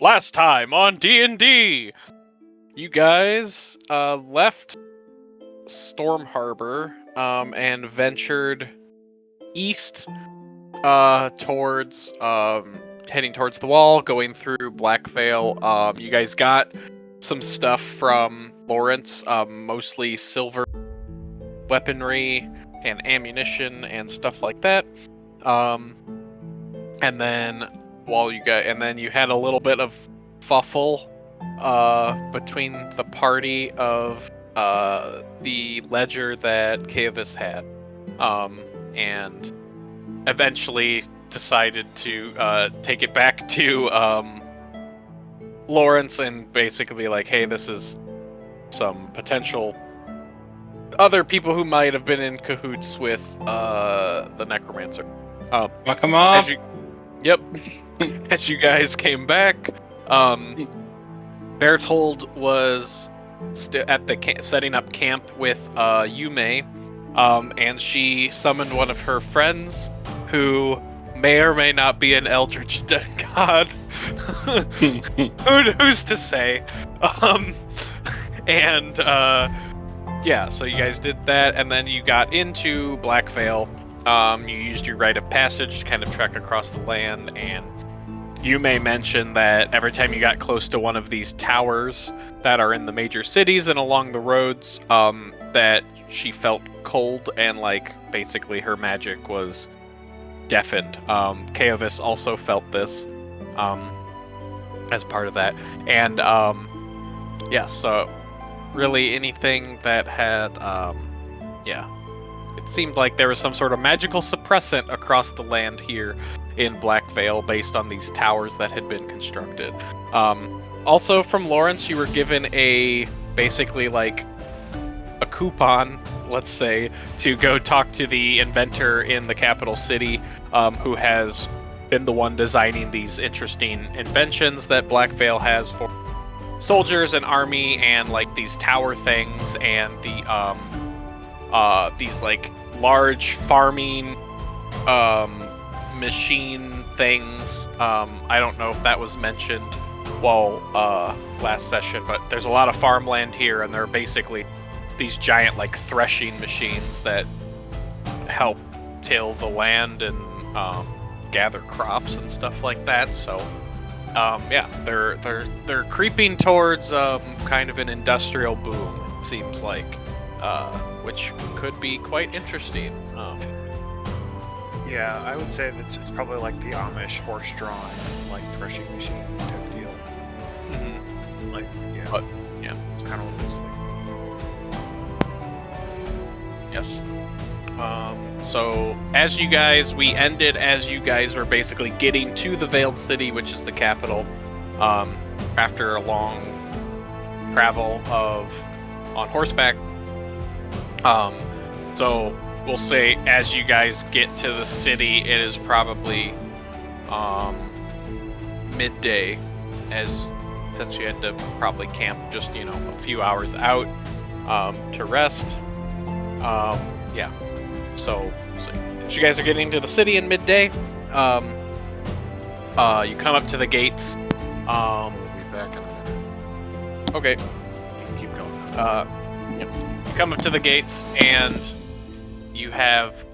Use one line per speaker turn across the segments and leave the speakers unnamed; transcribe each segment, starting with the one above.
Last time on D&D, you guys left Storm Harbor and ventured east towards heading towards the wall, going through Blackvale. You guys got some stuff from Lawrence, mostly silver weaponry and ammunition and stuff like that. And then you had a little bit of fuffle between the party of the ledger that Kavis had, and eventually decided to take it back to Lawrence and basically be like, hey, this is some potential other people who might have been in cahoots with the necromancer.
Fuck them off.
Yep. As you guys came back, Berthold was at the setting up camp with Yume, and she summoned one of her friends who may or may not be an eldritch god. Who's to say? Yeah, so you guys did that, and then you got into Blackvale. You used your rite of passage to kind of trek across the land, and you may mention that every time you got close to one of these towers that are in the major cities and along the roads, that she felt cold and basically her magic was deafened. Kaovis also felt this as part of that. And so really anything that had, it seemed like there was some sort of magical suppressant across the land here in Blackvale based on these towers that had been constructed. Also from Lawrence, you were given basically a coupon, let's say, to go talk to the inventor in the capital city, who has been the one designing these interesting inventions that Blackvale has for soldiers and army, and these tower things and the these large farming machine things. I don't know if that was mentioned last session, but there's a lot of farmland here, and they're basically these giant threshing machines that help till the land and gather crops and stuff like that. So they're creeping towards kind of an industrial boom, it seems like, which could be quite interesting.
Yeah, I would say that it's probably the Amish horse-drawn, threshing machine type deal.
Mm-hmm.
It's kind of what it looks like.
Yes. So we ended as you guys were basically getting to the Veiled City, which is the capital, after a long travel on horseback. So we'll say as you guys get to the city, it is probably midday, since you had to probably camp just a few hours out to rest. So as you guys are getting to the city in midday, you come up to the gates.
We'll be back in a minute.
Okay.
You can keep going.
You come up to the gates, and you have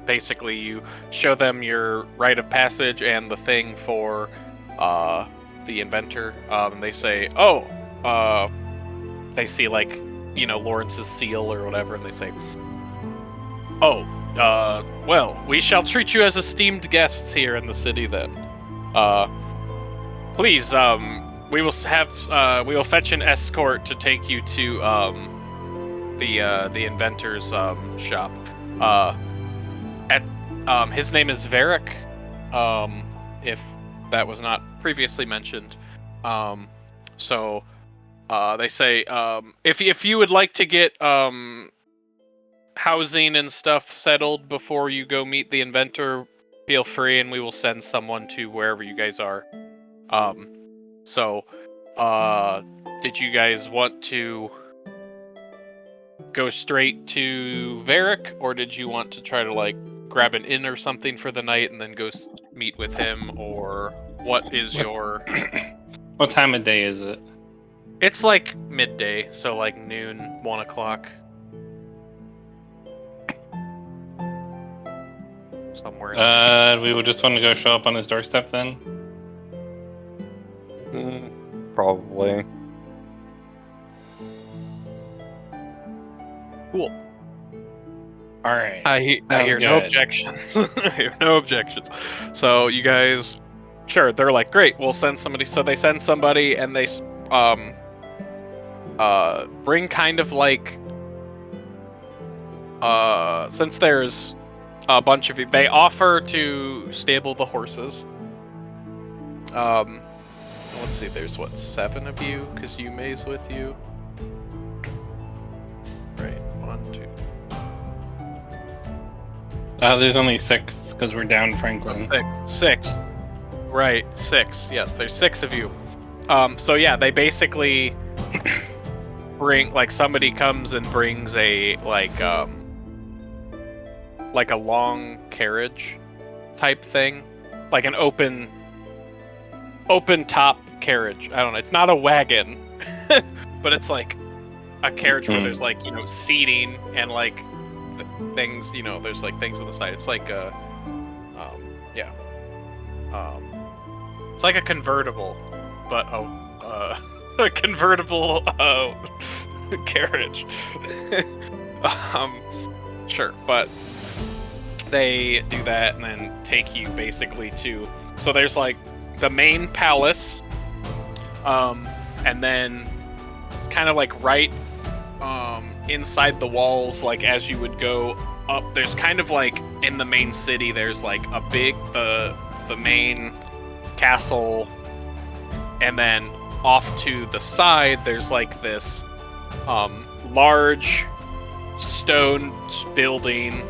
basically you show them your rite of passage and the thing for the inventor. And they say, they see Lawrence's seal or whatever, and they say, well, we shall treat you as esteemed guests here in the city then. Please, we will fetch an escort to take you to the inventor's shop. His name is Varrick, if that was not previously mentioned. So they say if you would like to get housing and stuff settled before you go meet the inventor, feel free, and we will send someone to wherever you guys are. So did you guys want to go straight to Varrick, or did you want to try to like grab an inn or something for the night and then go meet with him, or what is your...
What time of day is it?
It's like midday, so like noon, 1 o'clock. Somewhere in there.
We would just want to go show up on his doorstep then?
Probably.
Cool.
Alright.
I hear no objections. I hear no objections. So you guys, sure, they're like, great, we'll send somebody. So they send somebody, and they bring kind of like since there's a bunch of you, they offer to stable the horses. Let's see, there's what, 7 of you, because Yume's with you. Right, 1, 2.
There's only 6, because we're down Franklin.
6. Right, 6. Yes, there's 6 of you. So yeah, they basically bring, like, somebody comes and brings a, like a long carriage type thing. Like an open top carriage. I don't know, it's not a wagon, but it's like a carriage where there's like, seating and like things, there's like things on the side. It's like a it's like a convertible, but a convertible carriage. Sure, but they do that and then take you basically to, so there's like the main palace, and then kind of like right inside the walls, like as you would go up, there's kind of like in the main city, there's like a big the main castle, and then off to the side there's like this large stone building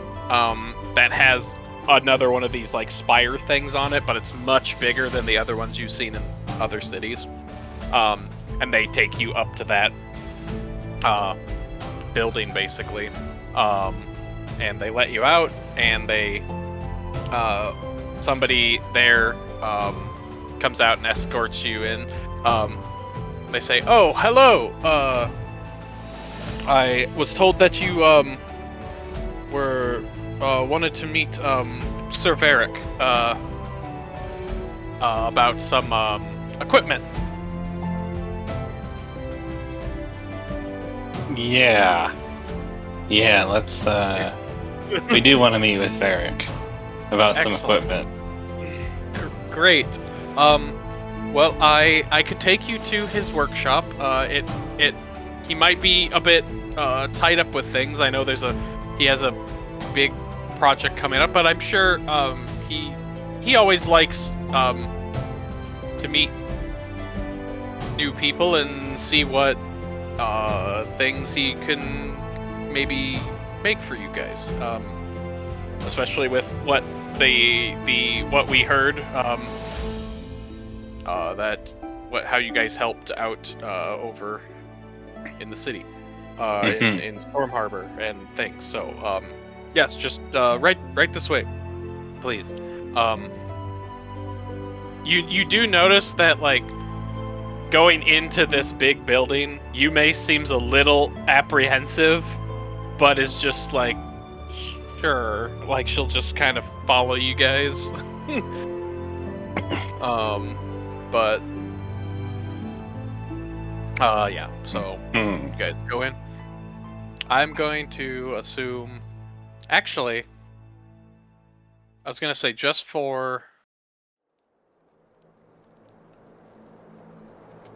that has another one of these like spire things on it, but it's much bigger than the other ones you've seen in other cities. And they take you up to that building basically, and they let you out, and they somebody there comes out and escorts you in. They say, "Oh, hello. I was told that you were wanted to meet Sir Varrick about some equipment."
Yeah, let's we do want to meet with Varrick about
Excellent.
some equipment.
Great. Well, I could take you to his workshop. He might be a bit tied up with things. I know he has a big project coming up, but I'm sure he always likes to meet new people and see what things he can maybe make for you guys. Especially with what what we heard, how you guys helped out over in the city, in Storm Harbor and things. So yes, just right this way, please. You do notice that, like, going into this big building, Yume seems a little apprehensive, but is just like, sure, like she'll just kind of follow you guys. But yeah, so you guys go in. I'm going to assume, actually, I was gonna say just for,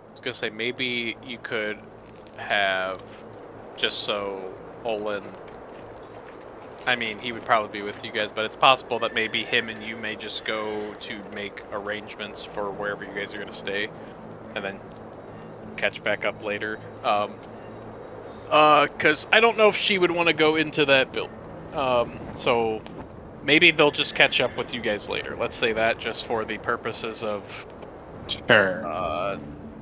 I was gonna say maybe you could have, just so Olin, I mean, he would probably be with you guys, but it's possible that maybe him and you may just go to make arrangements for wherever you guys are gonna stay, and then catch back up later. Because I don't know if she would want to go into that build. So maybe they'll just catch up with you guys later. Let's say that just for the purposes of
Sure.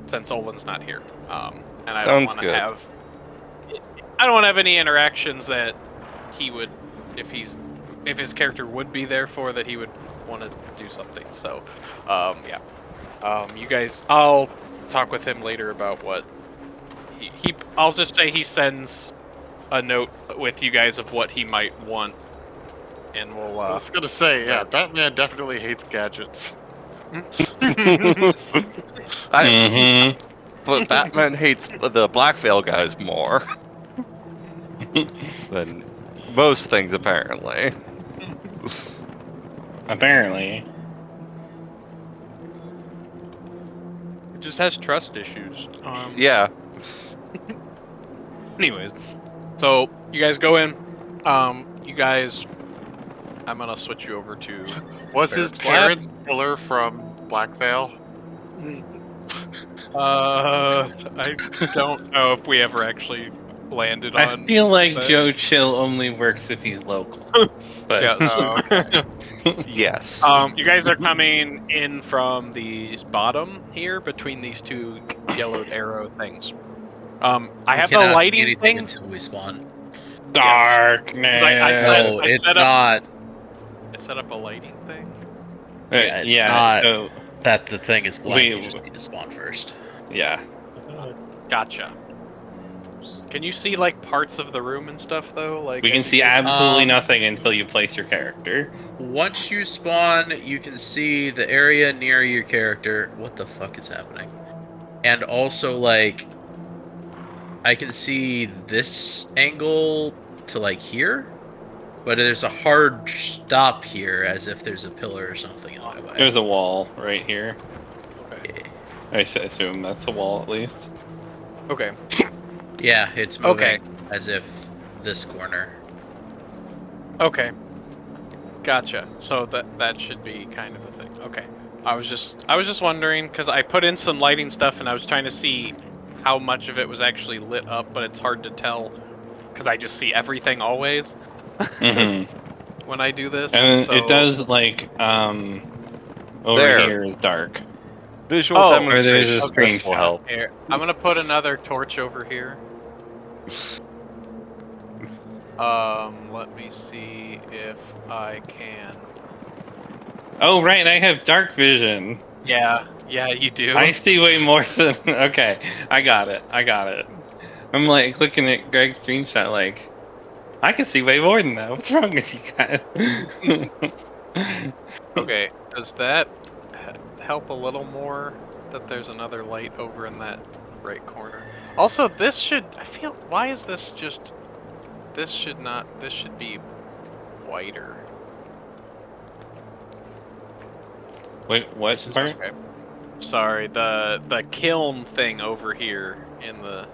since Olin's not here. And I don't
Sounds
want to
good.
have. I don't want to have any interactions that he would, if his character would be there for, that he would want to do something. So, yeah. You guys, I'll talk with him later about what I'll just say he sends a note with you guys of what he might want, and we'll.
I was gonna say, yeah, Batman definitely hates gadgets.
But Batman hates the Black Veil guys more than most things, apparently.
Apparently.
It just has trust issues.
Yeah.
Anyways, so you guys go in. You guys, I'm gonna switch you over to.
Was his
Barrett's lab.
parents killer from Black Veil?
I don't know if we ever actually landed
I
on.
feel like
that.
Joe Chill only works if he's local. But
Yeah.
Oh, okay.
Yes.
You guys are coming in from the bottom here between these two yellowed arrow things. I have the
cannot see
lighting
anything
thing.
until we spawn.
darkness.
I said-
No,
I
it's
set up-
not
I set up a lighting thing.
yeah,
Yeah.
not-
So,
that the thing is blank.
We-
You just need to spawn first.
yeah.
Gotcha. Can you see like parts of the room and stuff though? Like
We can
as you
see
guys-
absolutely nothing until you place your character.
Once you spawn, you can see the area near your character. What the fuck is happening? And also, like, I can see this angle to like here, but there's a hard stop here, as if there's a pillar or something in my way.
There's a wall right here.
Okay.
I assume that's a wall at least.
Okay.
Yeah, it's moving
Okay.
as if this corner.
Okay. Gotcha. So that should be kind of a thing. Okay. I was just wondering because I put in some lighting stuff and I was trying to see how much of it was actually lit up, but it's hard to tell because I just see everything always
hmm
when I do this.
And
so...
it does like over
There.
here is dark.
Visual
Oh,
or there's a
demonstration. This will
screenshot.
help.
Here, I'm gonna put another torch over here. Let me see if I can.
Oh right, I have dark vision.
Yeah, you do.
I see way more than. Okay, I got it. I'm like looking at Greg's screenshot, like I can see way more than that. What's wrong with you guys?
Okay, does that help a little more that there's another light over in that right corner? Also, this should. I feel. Why is this just? This should not. This should be whiter.
Wait, what
This is
part?
Okay. Sorry, the kiln thing over here in the.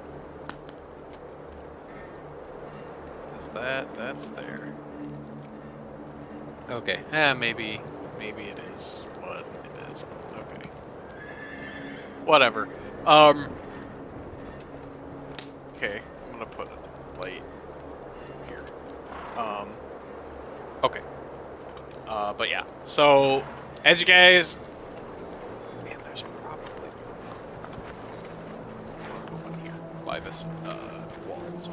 Is that's there? Okay. Maybe it is what it is. Okay. Whatever. Okay, I'm gonna put a light here. Okay. But yeah. So as you guys, man, there's probably put one here by this wall. So.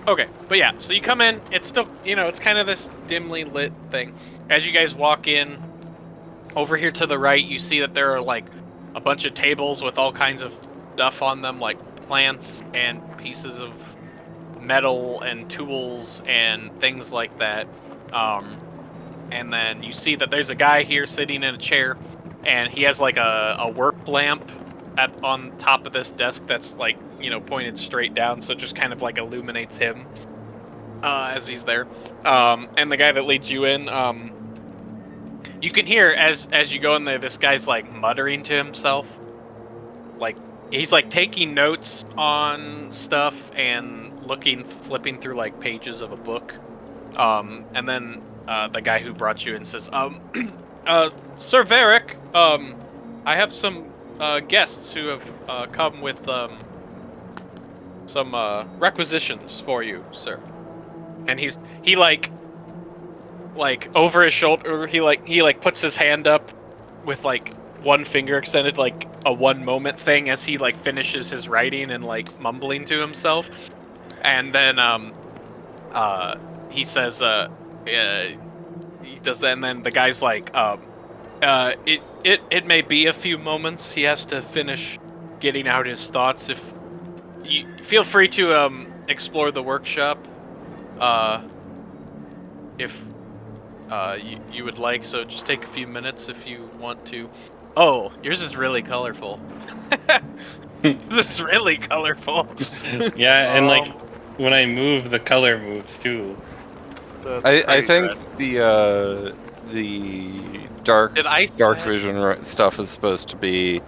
Okay, but yeah, so you come in, it's still, it's kind of this dimly lit thing. As you guys walk in, over here to the right, you see that there are, like, a bunch of tables with all kinds of stuff on them, like plants and pieces of metal and tools and things like that. And then you see that there's a guy here sitting in a chair, and he has, like, a work lamp on top of this desk that's like pointed straight down, so it just kind of like illuminates him as he's there. And the guy that leads you in, you can hear as you go in there, this guy's like muttering to himself, like he's like taking notes on stuff and flipping through like pages of a book. And then the guy who brought you in says, Sir Varrick, I have some guests who have come with some requisitions for you, sir. And he like over his shoulder, he puts his hand up with like one finger extended, like a one moment thing, as he like finishes his writing and like mumbling to himself. And then he says he does that, and then the guy's like it may be a few moments. He has to finish getting out his thoughts. If you feel free to explore the workshop if you would like, so just take a few minutes if you want to. Oh, yours is really colorful. This is really colorful.
Yeah, and like when I move, the color moves too.
I think the dark
Dark
vision stuff is supposed to be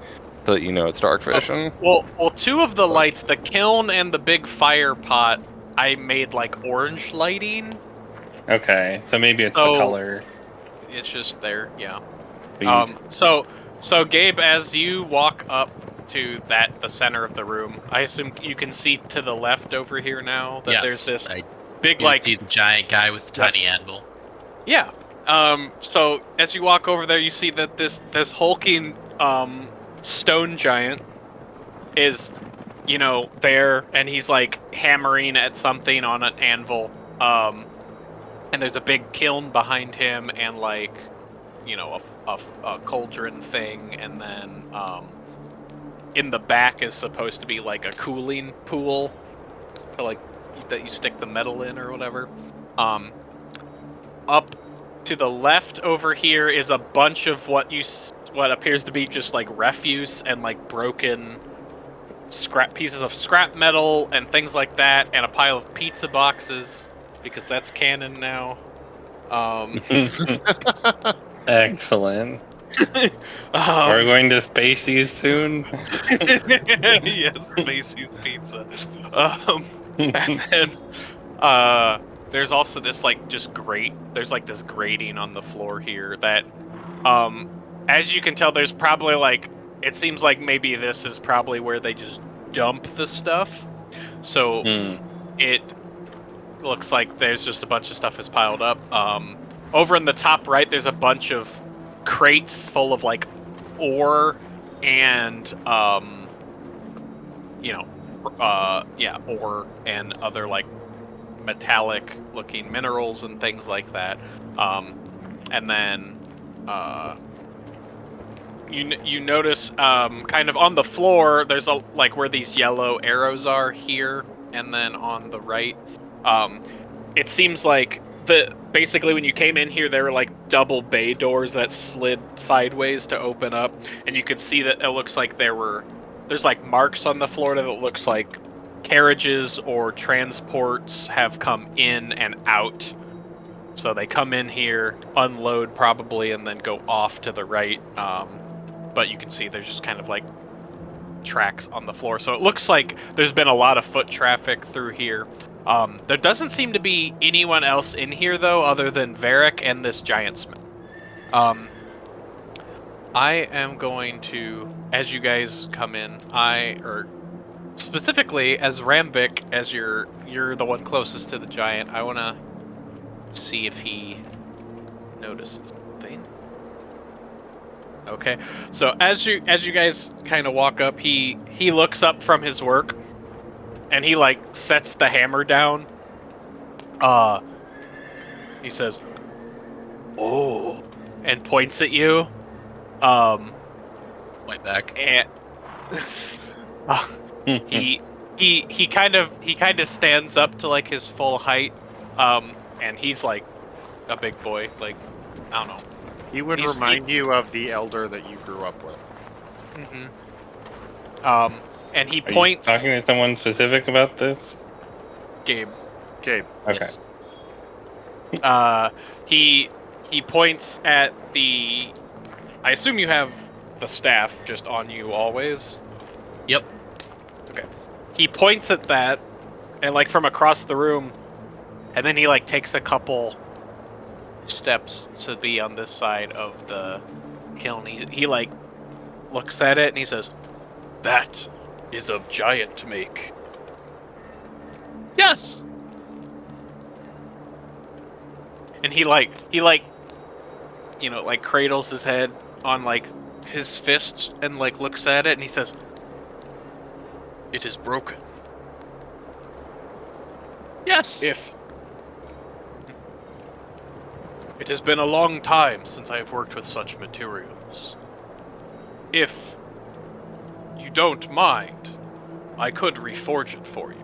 that it's dark vision.
Well, two of the lights, the kiln and the big fire pot, I made like orange lighting.
Okay, so maybe it's the color.
It's just there, yeah.
But
So Gabe, as you walk up to the center of the room, I assume you can see to the left over here now that there's this big like
see the giant guy with the tiny anvil.
Yeah. So as you walk over there, you see that this hulking stone giant is, there, and he's like hammering at something on an anvil. And there's a big kiln behind him, and like, a cauldron thing, and then in the back is supposed to be like a cooling pool, to like that you stick the metal in or whatever. Up to the left over here is a bunch of what appears to be just like refuse and like broken pieces of scrap metal and things like that, and a pile of pizza boxes, because that's canon now.
Excellent. Are we going to Spacey's soon?
Yes, Spacey's Pizza. And then there's also this like just grate. There's like this grating on the floor here that, as you can tell, there's probably like, it seems like maybe this is probably where they just dump the stuff. So it looks like there's just a bunch of stuff is piled up. Over in the top right, there's a bunch of crates full of like ore and ore and other like metallic looking minerals and things like that. And then you notice kind of on the floor there's a like where these yellow arrows are here, and then on the right it seems like basically when you came in here there were like double bay doors that slid sideways to open up, and you could see that it looks like there's like marks on the floor that it looks like carriages or transports have come in and out. So they come in here, unload probably, and then go off to the right. But you can see there's just kind of like tracks on the floor. So it looks like there's been a lot of foot traffic through here. There doesn't seem to be anyone else in here, though, other than Varrick and this giant smith. I am going to, as you guys come in, or specifically as Ramvik, as you're the one closest to the giant, I want to see if he notices something. Okay, so as you guys kind of walk up, he looks up from his work, and he like sets the hammer down. He says, "Oh," and points at you.
Point back.
And he kind of stands up to like his full height. And he's like a big boy, like, I don't know.
He would remind you of the elder that you grew up with.
Mm-hmm. And he points.
Are you talking to someone specific about this?
Gabe.
Okay.
Yes. He points at the. I assume you have the staff just on you always.
Yep.
Okay. He points at that, and like from across the room, and then he like takes a couple steps to be on this side of the kiln. He like looks at it and he says, "That is of giant make."
Yes.
And he cradles his head on like his fists and like looks at it and he says, "It is broken.
Yes.
It has been a long time since I have worked with such materials. If you don't mind, I could reforge it for you."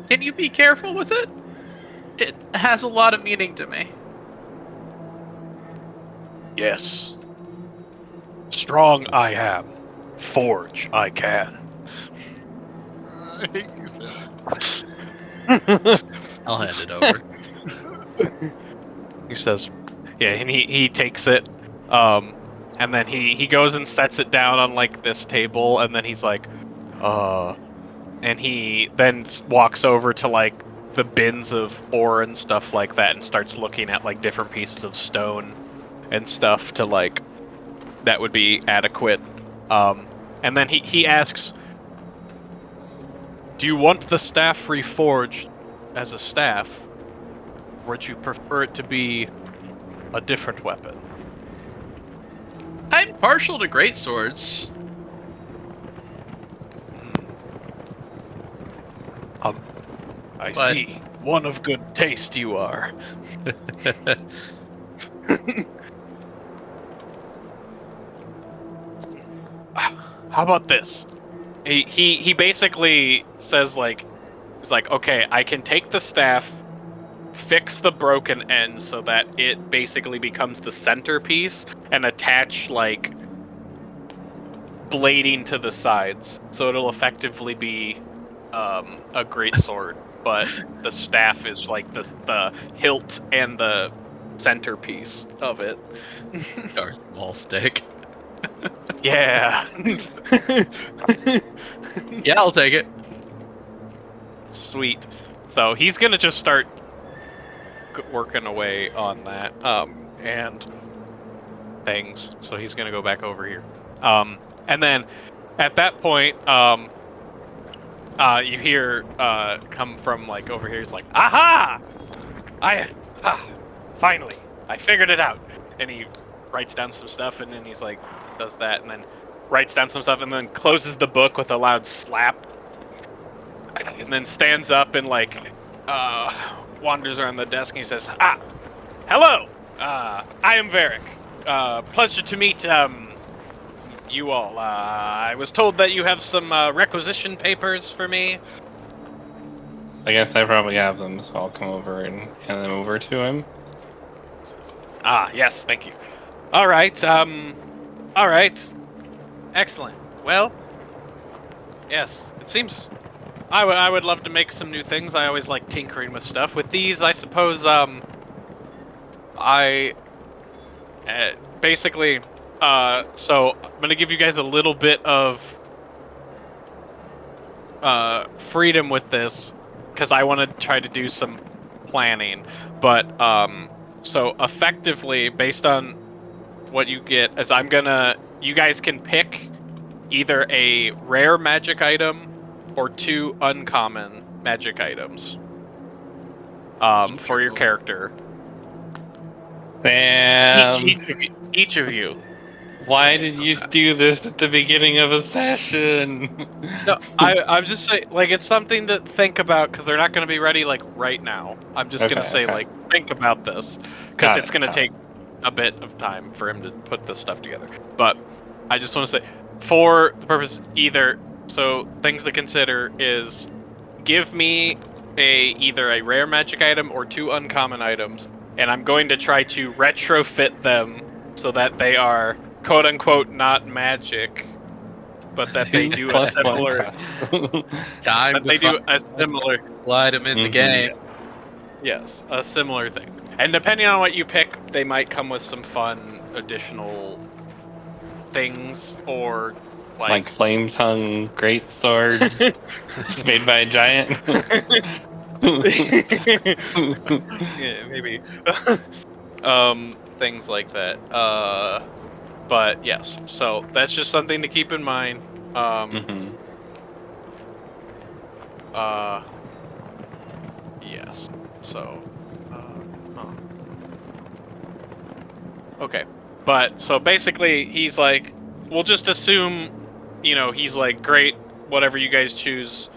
Can you be careful with it? It has a lot of meaning to me.
"Yes. Strong I am. Forge I can."
I hate you, Sam.
I'll hand it over.
He says, yeah, and he takes it, and then he goes and sets it down on like this table, and then he's like, and he then walks over to like the bins of ore and stuff like that, and starts looking at like different pieces of stone and stuff to like that would be adequate, and then he asks, "Do you want the staff reforged as a staff, or would you prefer it to be a different weapon?"
I'm partial to great swords.
I
But-
see. One of good taste you are. How about this? He basically says like, he's like, okay, I can take the staff, fix the broken end so that it basically becomes the centerpiece, and attach like blading to the sides, so it'll effectively be a great sword. But the staff is like the hilt and the centerpiece of it.
Darth Maul stick.
Yeah.
Yeah, I'll take it.
Sweet. So he's gonna just start working away on that, and things. So he's gonna go back over here, and then at that point, you hear come from like over here. He's like, "Aha! Finally, I figured it out." And he writes down some stuff, and then he's like, does that, and then writes down some stuff, and then closes the book with a loud slap, and then stands up and like wanders around the desk, and he says, "Hello, I am Varrick. Pleasure to meet you all. I was told that you have some requisition papers for me."
I guess I probably have them, so I'll come over and hand them over to him.
Yes, thank you. All right, excellent. Well, yes, it seems I would love to make some new things. I always like tinkering with stuff. With these, I suppose, basically, so I'm gonna give you guys a little bit of freedom with this, because I want to try to do some planning. But so effectively, based on what you get, is you guys can pick either a rare magic item or 2 uncommon magic items for your character.
Sam,
Each of you.
why did you do this at the beginning of a session?
No, I'm just saying, like, it's something to think about, because they're not going to be ready like right now. I'm just going to say, like, think about this, because it's going to take a bit of time for him to put this stuff together. But I just want to say, for the purpose, so things to consider is, give me either a rare magic item or 2 uncommon items, and I'm going to try to retrofit them so that they are quote unquote not magic, but that they do a similar
Time
that they do a similar
slide him in the game.
yes, a similar thing. And depending on what you pick, they might come with some fun additional things, or
like flame tongue great sword made by a giant.
Yeah, maybe. Things like that. But yes, so that's just something to keep in mind.
Mhm.
Yes. So, huh. Okay. But so basically, he's like, we'll just assume, he's like, great, whatever you guys choose,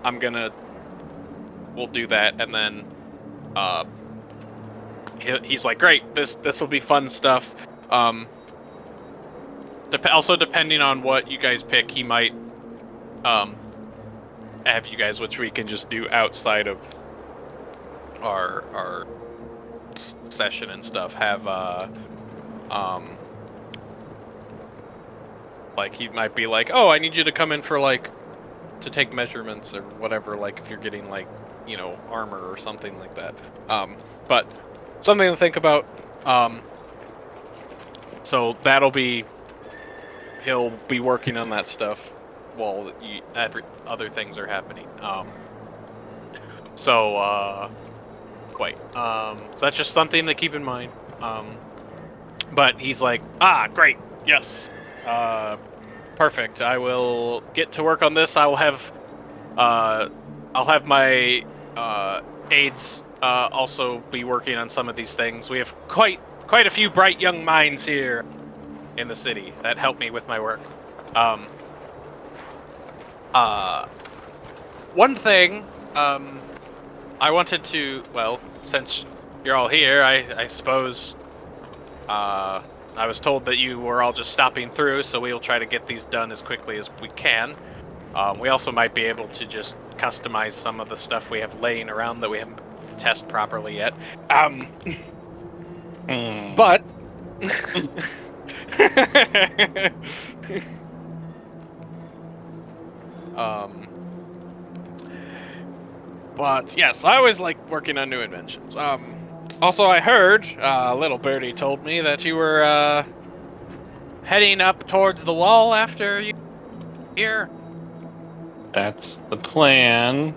we'll do that, and then, he's like, great, this will be fun stuff. Also depending on what you guys pick, he might, have you guys, which we can just do outside of our session and stuff, have like he might be like, oh, I need you to come in for like to take measurements or whatever, like if you're getting like armor or something like that. But something to think about. So he'll be working on that stuff while other things are happening. So that's just something to keep in mind. But he's like, great, yes, perfect. I will get to work on this. I'll have my aides also be working on some of these things. We have quite a few bright young minds here in the city that help me with my work. One thing, I wanted to, well, since you're all here, I suppose, I was told that you were all just stopping through, so we'll try to get these done as quickly as we can. We also might be able to just customize some of the stuff we have laying around that we haven't tested properly yet. But but yes, I always like working on new inventions. Also, I heard, little birdie told me that you were heading up towards the wall after you here.
That's the plan.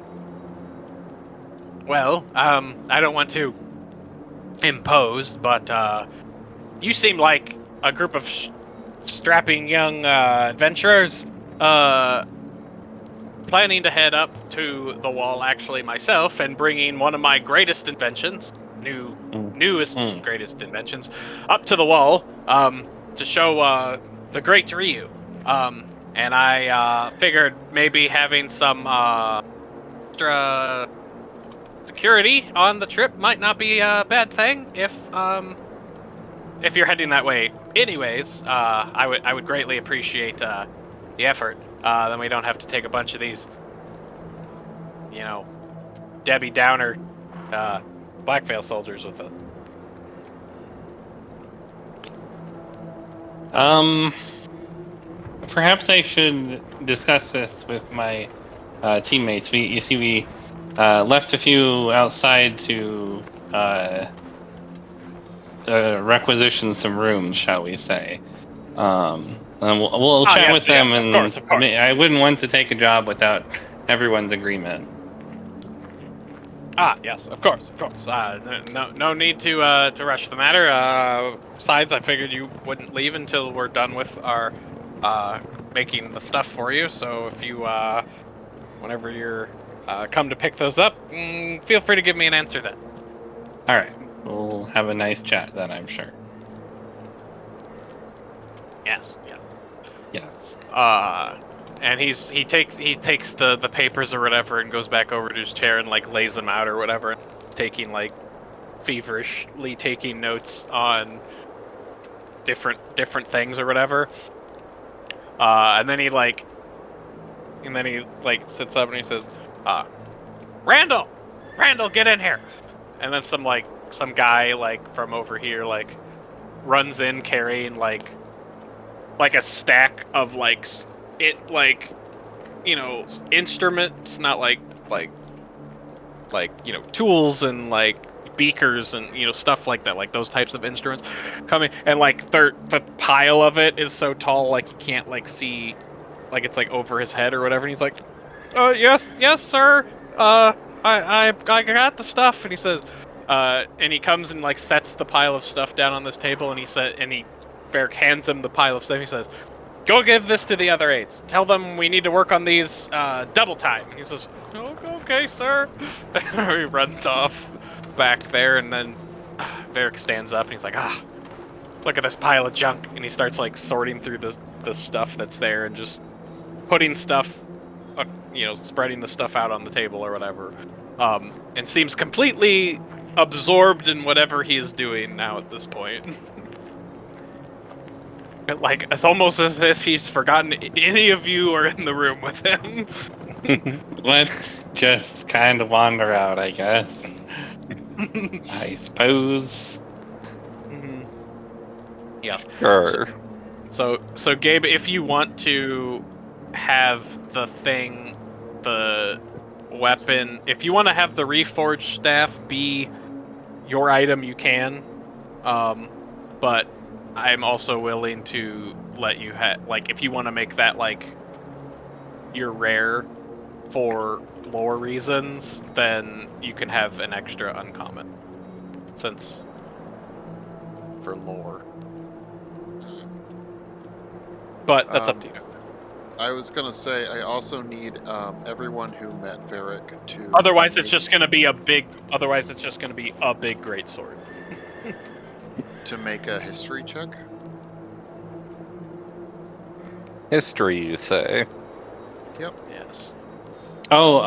Well, I don't want to impose, but you seem like a group of strapping young adventurers. Planning to head up to the wall, actually, myself, and bringing one of my greatest inventions, newest greatest inventions, up to the wall, to show the great Ryu. And I figured maybe having some extra security on the trip might not be a bad thing if you're heading that way. Anyways, I would greatly appreciate the effort. Then we don't have to take a bunch of these, Debbie Downer Blackveil soldiers with us.
Perhaps I should discuss this with my teammates. We left a few outside to requisition some rooms, shall we say. And we'll chat with them,
yes,
and
of course.
I wouldn't want to take a job without everyone's agreement.
Yes, of course. No need to rush the matter. Besides, I figured you wouldn't leave until we're done with our making the stuff for you. So if you, whenever you're come to pick those up, feel free to give me an answer then.
All right, we'll have a nice chat then, I'm sure.
Yes.
Yeah.
And he takes the papers or whatever and goes back over to his chair and like lays them out or whatever, taking like feverishly taking notes on different things or whatever. And then he sits up and he says, Randall, get in here. And then some guy like from over here like runs in carrying like a stack of instruments, not like tools and like beakers and stuff like that, like those types of instruments coming, and like the pile of it is so tall like you can't like see, like it's like over his head or whatever, and he's like, yes sir, I got the stuff, and he says, and he comes and like sets the pile of stuff down on this table, and Varrick hands him the pile of stuff. He says, "Go give this to the other aides. Tell them we need to work on these double time." And he says, "Oh, okay, sir." He runs off back there, and then Varrick stands up, and he's like, look at this pile of junk. And he starts like sorting through the stuff that's there and just putting stuff, spreading the stuff out on the table or whatever. And seems completely absorbed in whatever he is doing now at this point. Like, it's almost as if he's forgotten any of you are in the room with him.
Let's just kind of wander out, I guess. I suppose.
Yeah.
Sure.
So Gabe, if you want to have the weapon, if you want to have the reforged staff be your item, you can. But I'm also willing to let you like, if you want to make that like your rare for lore reasons, then you can have an extra uncommon. Since for lore. But that's up to you.
I was gonna say I also need everyone who met Varrick to.
Otherwise, it's just gonna be a big great sword.
To make a history check.
History, you say?
Yes.
Oh,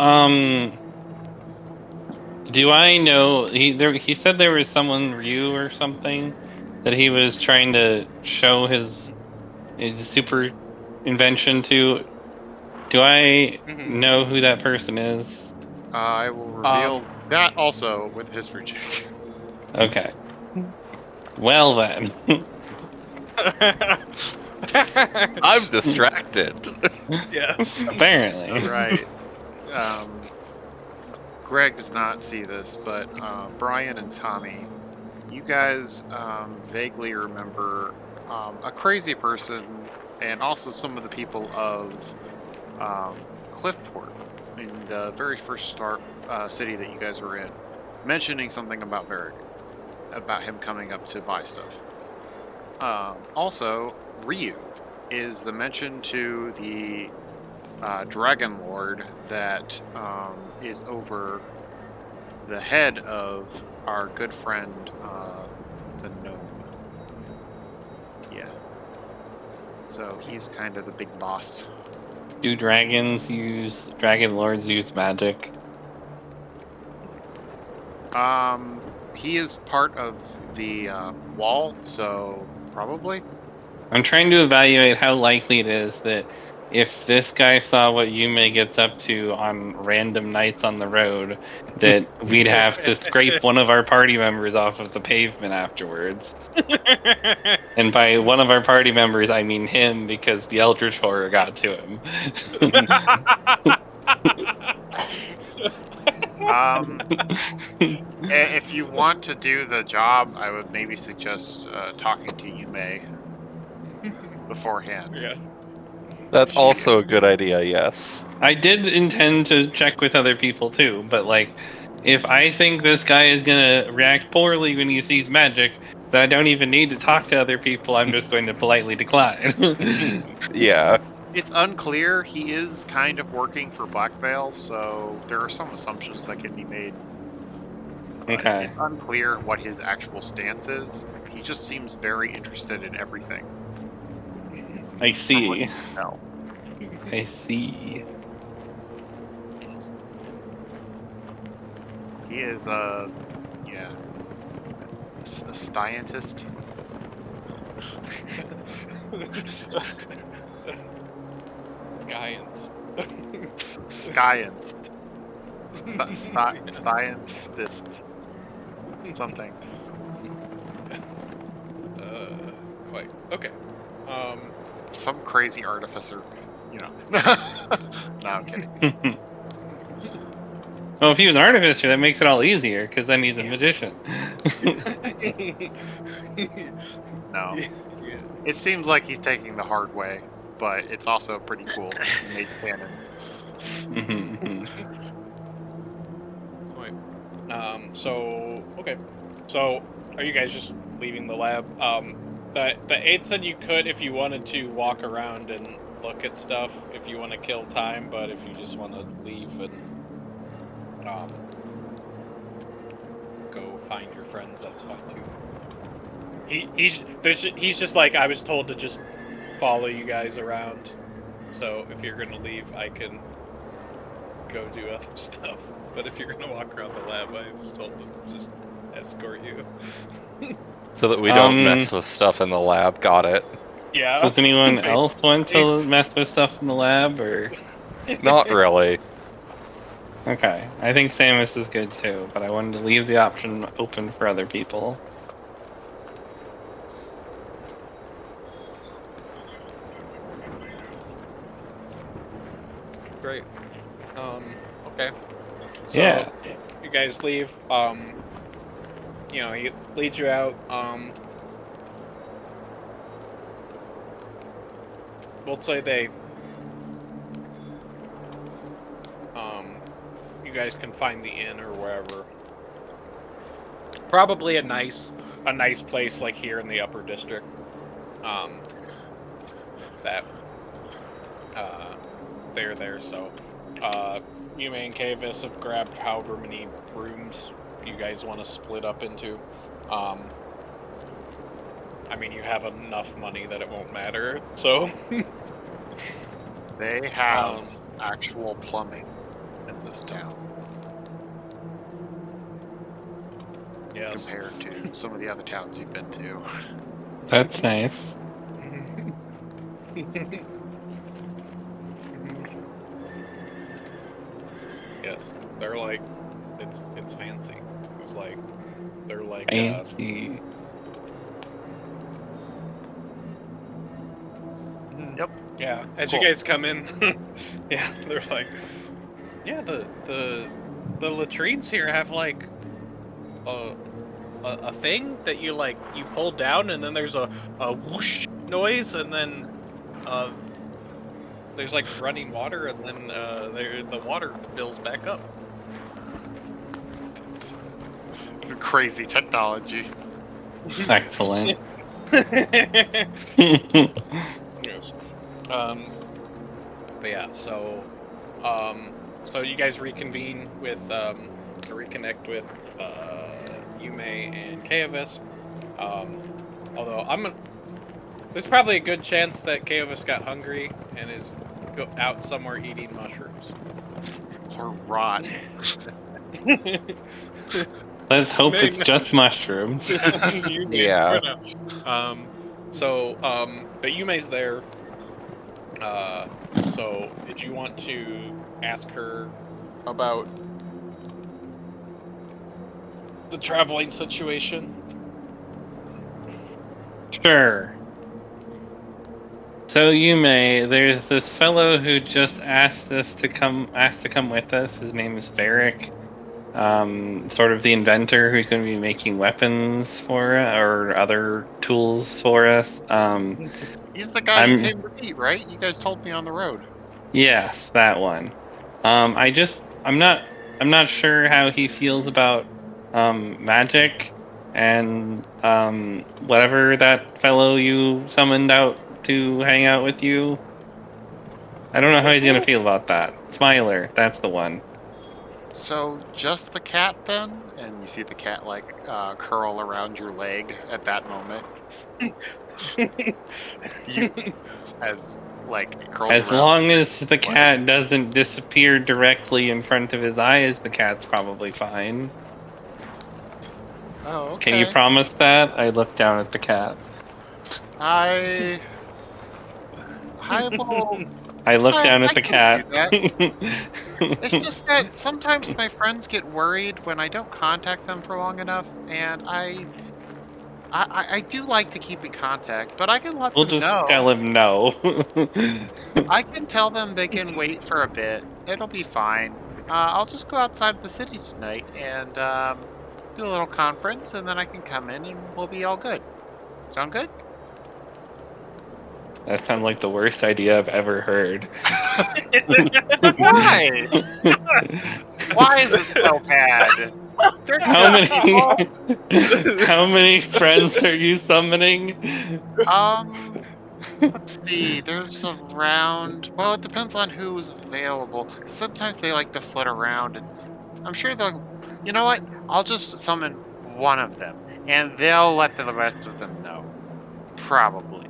do I know he said there was someone, Ryu or something, that he was trying to show his super invention to? Do I know who that person is?
I will reveal that also with history check.
Okay. Well then.
I'm distracted.
Yes.
Apparently.
Right. Greg does not see this, but Brian and Tommy, you guys vaguely remember a crazy person and also some of the people of Cliffport in the very first city that you guys were in, mentioning something about Varrick, about him coming up to buy stuff. Also, Ryu is the mention to the Dragon Lord that is over the head of our good friend, the gnome. Yeah. So he's kind of the big boss.
Do dragon lords use magic?
He is part of the wall, so probably.
I'm trying to evaluate how likely it is that if this guy saw what Yume gets up to on random nights on the road, that we'd have to scrape one of our party members off of the pavement afterwards. And by one of our party members, I mean him, because the Eldritch Horror got to him.
If you want to do the job, I would maybe suggest talking to Yume beforehand.
Yeah.
That's also a good idea, yes.
I did intend to check with other people too, but like, if I think this guy is gonna react poorly when he sees magic, then I don't even need to talk to other people, I'm just going to politely decline.
Yeah.
It's unclear. He is kind of working for Black Veil, so there are some assumptions that can be made.
Okay.
It's unclear what his actual stance is. He just seems very interested in everything.
I see.
No.
I see.
He is a scientist.
Science.
Scientist. Scientist. Something.
Quite. Okay.
Some crazy artificer, you know. No, I'm kidding.
Well, if he was an artificer, that makes it all easier, because then he's a magician.
No. It seems like he's taking the hard way, but it's also pretty cool. He made cannons.
Okay. So, are you guys just leaving the lab? The aide said you could, if you wanted to, walk around and look at stuff if you want to kill time, but if you just want to leave and go find your friends, that's fine too. He's just like, I was told to just follow you guys around. So if you're gonna leave, I can go do other stuff. But if you're gonna walk around the lab, I was told to just escort you.
So that we don't mess with stuff in the lab. Got it.
Yeah.
Does anyone else want to mess with stuff in the lab, or?
Not really.
Okay, I think Samus is good too, but I wanted to leave the option open for other people.
Great. Okay. So,
Yeah.
you guys leave. You know, he leads you out. We'll say they. You guys can find the inn or wherever. Probably a nice place like here in the Upper District. That. They're there, so. Yume and Kavis have grabbed however many rooms you guys want to split up into. I mean, you have enough money that it won't matter, so.
They have actual plumbing in this town.
Yes.
Compared to some of the other towns you've been to.
That's nice.
Yes, they're like, it's fancy. It's like, they're like,
Fancy.
Yep.
yeah. As
Cool.
you guys come in, yeah, they're like, yeah, the latrines here have like a thing that you like you pull down and then there's a whoosh noise and then there's like running water and then the water fills back up.
Crazy technology.
Excellent.
Yes. But yeah, so you guys reconvene with reconnect with Yume and Kavis. Although there's probably a good chance that Kavis got hungry and is out somewhere eating mushrooms.
Or rot.
Let's hope it's
Maybe.
just mushrooms.
Yeah.
But Yume's there. So did you want to ask her about the traveling situation?
Sure. So Yume, there's this fellow who just asked to come with us. His name is Varrick. Sort of the inventor who's going to be making weapons or other tools for us.
He's the guy who came to meet, right? You guys told me on the road.
Yes, that one. I'm not sure how he feels about magic and whatever that fellow you summoned out to hang out with you. I don't know how he's gonna feel about that. Smiler, that's the one.
So just the cat then? And you see the cat like curl around your leg at that moment. You as like curls
As
around.
long as the cat doesn't disappear directly in front of his eyes, the cat's probably fine.
Oh, okay.
Can you promise that? I look down at the cat.
I will.
I look down at
I
the
can
cat.
do that. It's just that sometimes my friends get worried when I don't contact them for long enough, and I do like to keep in contact, but I can let
We'll
them
just
know.
tell him no.
I can tell them they can wait for a bit. It'll be fine. I'll just go outside the city tonight and do a little conference, and then I can come in and we'll be all good. Sound good?
That sounds like the worst idea I've ever heard.
Why? Why is it so bad? They're
How
good
many? How many friends are you summoning?
Let's see. There's around. Well, it depends on who's available. Sometimes they like to flit around, and I'm sure they'll. You know what? I'll just summon one of them, and they'll let the rest of them know. Probably.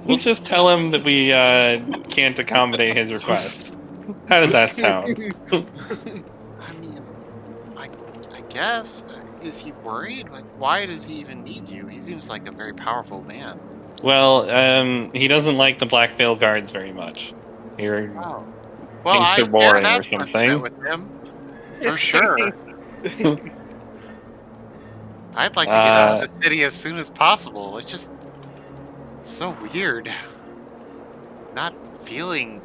We'll just tell him that we can't accommodate his request. How does that sound?
I mean, I, I guess. Is he worried? Like, why does he even need you? He seems like a very powerful man.
Well, he doesn't like the Black Veil guards very much. You're
Oh. Well,
thinks
I
they're
share
boring
that
or
sentiment
something.
with him. For sure. I'd like to get out of the city as soon as possible. It's just so weird. Not feeling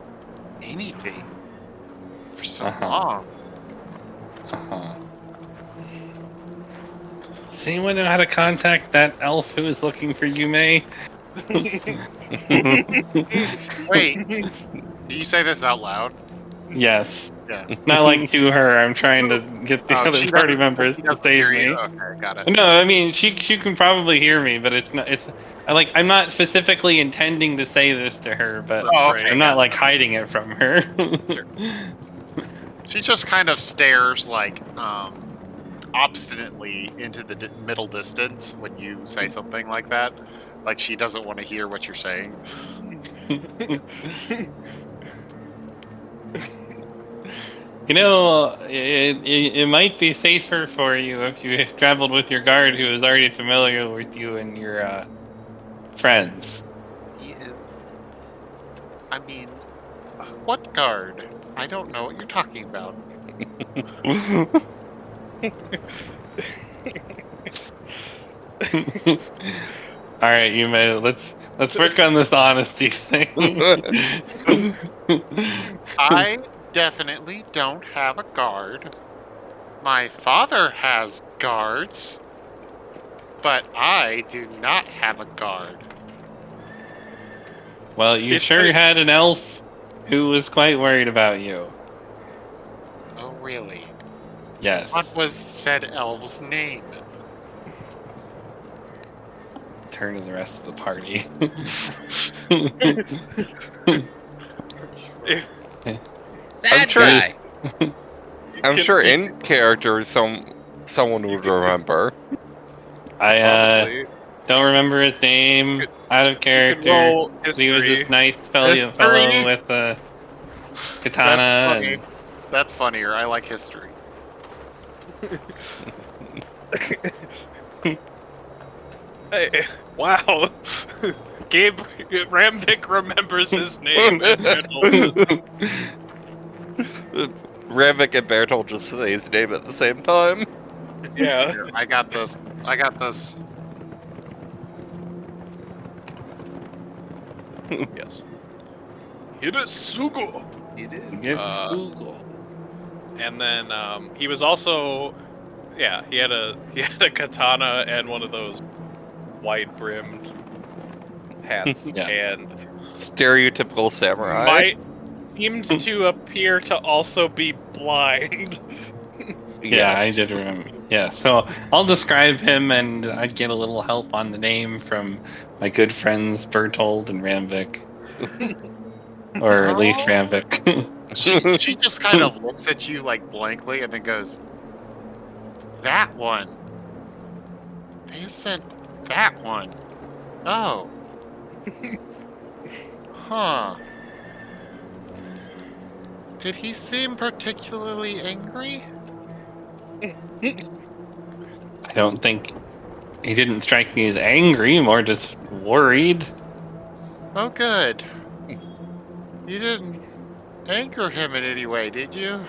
anything for so long.
Uh-huh. Does anyone know how to contact that elf who is looking for Yume?
Wait, do you say this out loud?
Yes.
Yeah.
Not like to her. I'm trying to get the
Oh,
other
she
party
doesn't-
members
she
to
doesn't
save
hear
me.
you? Okay, got it.
No, I mean she can probably hear me, but I'm not specifically intending to say this to her, but
Oh, okay.
I'm not like hiding it from her.
She just kind of stares like obstinately into the middle distance when you say something like that. Like she doesn't want to hear what you're saying.
You know, it might be safer for you if you traveled with your guard who is already familiar with you and your friends.
He is. I mean, what guard? I don't know what you're talking about.
All right, you may let's work on this honesty thing.
I definitely don't have a guard. My father has guards, but I do not have a guard.
Well, you
It's
sure
pretty-
had an elf who was quite worried about you.
Oh, really?
Yes.
What was said elf's name?
Turn to the rest of the party.
Sad
sure-
guy.
I'm sure in character someone would remember.
I
Probably.
don't remember his name. Out of
You could
character.
roll
He was
history.
this nice fellow
History?
with a katana.
That's funny.
And
That's funnier. I like history.
Hey, wow. Gabe Ramvic remembers his name.
Ravik and Bertolt just say his name at the same time.
Yeah.
Here, I got this. I got this.
Yes. Hidetsugu.
It is.
Get Google.
And then he was also, yeah, he had a katana and one of those wide brimmed hats,
Yeah.
and
Stereotypical samurai.
might seemed to appear to also be blind.
Yeah, I
Yes.
did remember. Yeah, so I'll describe him, and I'd get a little help on the name from my good friends Bertold and Ramvik, or at least
Oh.
Ramvik.
She just kind of looks at you like blankly and then goes, "That one. They said that one. Oh. Huh. Did he seem particularly angry?
I don't think he didn't strike me as angry, more just worried.
Oh, good. You didn't anger him in any way, did you?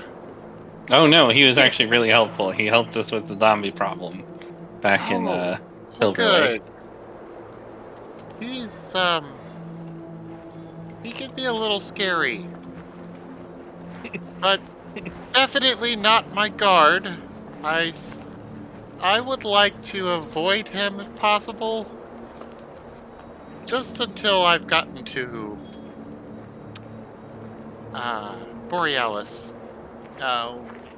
Oh no, he was actually really helpful. He helped us with the zombie problem back in
Oh,
Silver Lake.
good. He's, he can be a little scary. But definitely not my guard. I would like to avoid him if possible. Just until I've gotten to Borealis.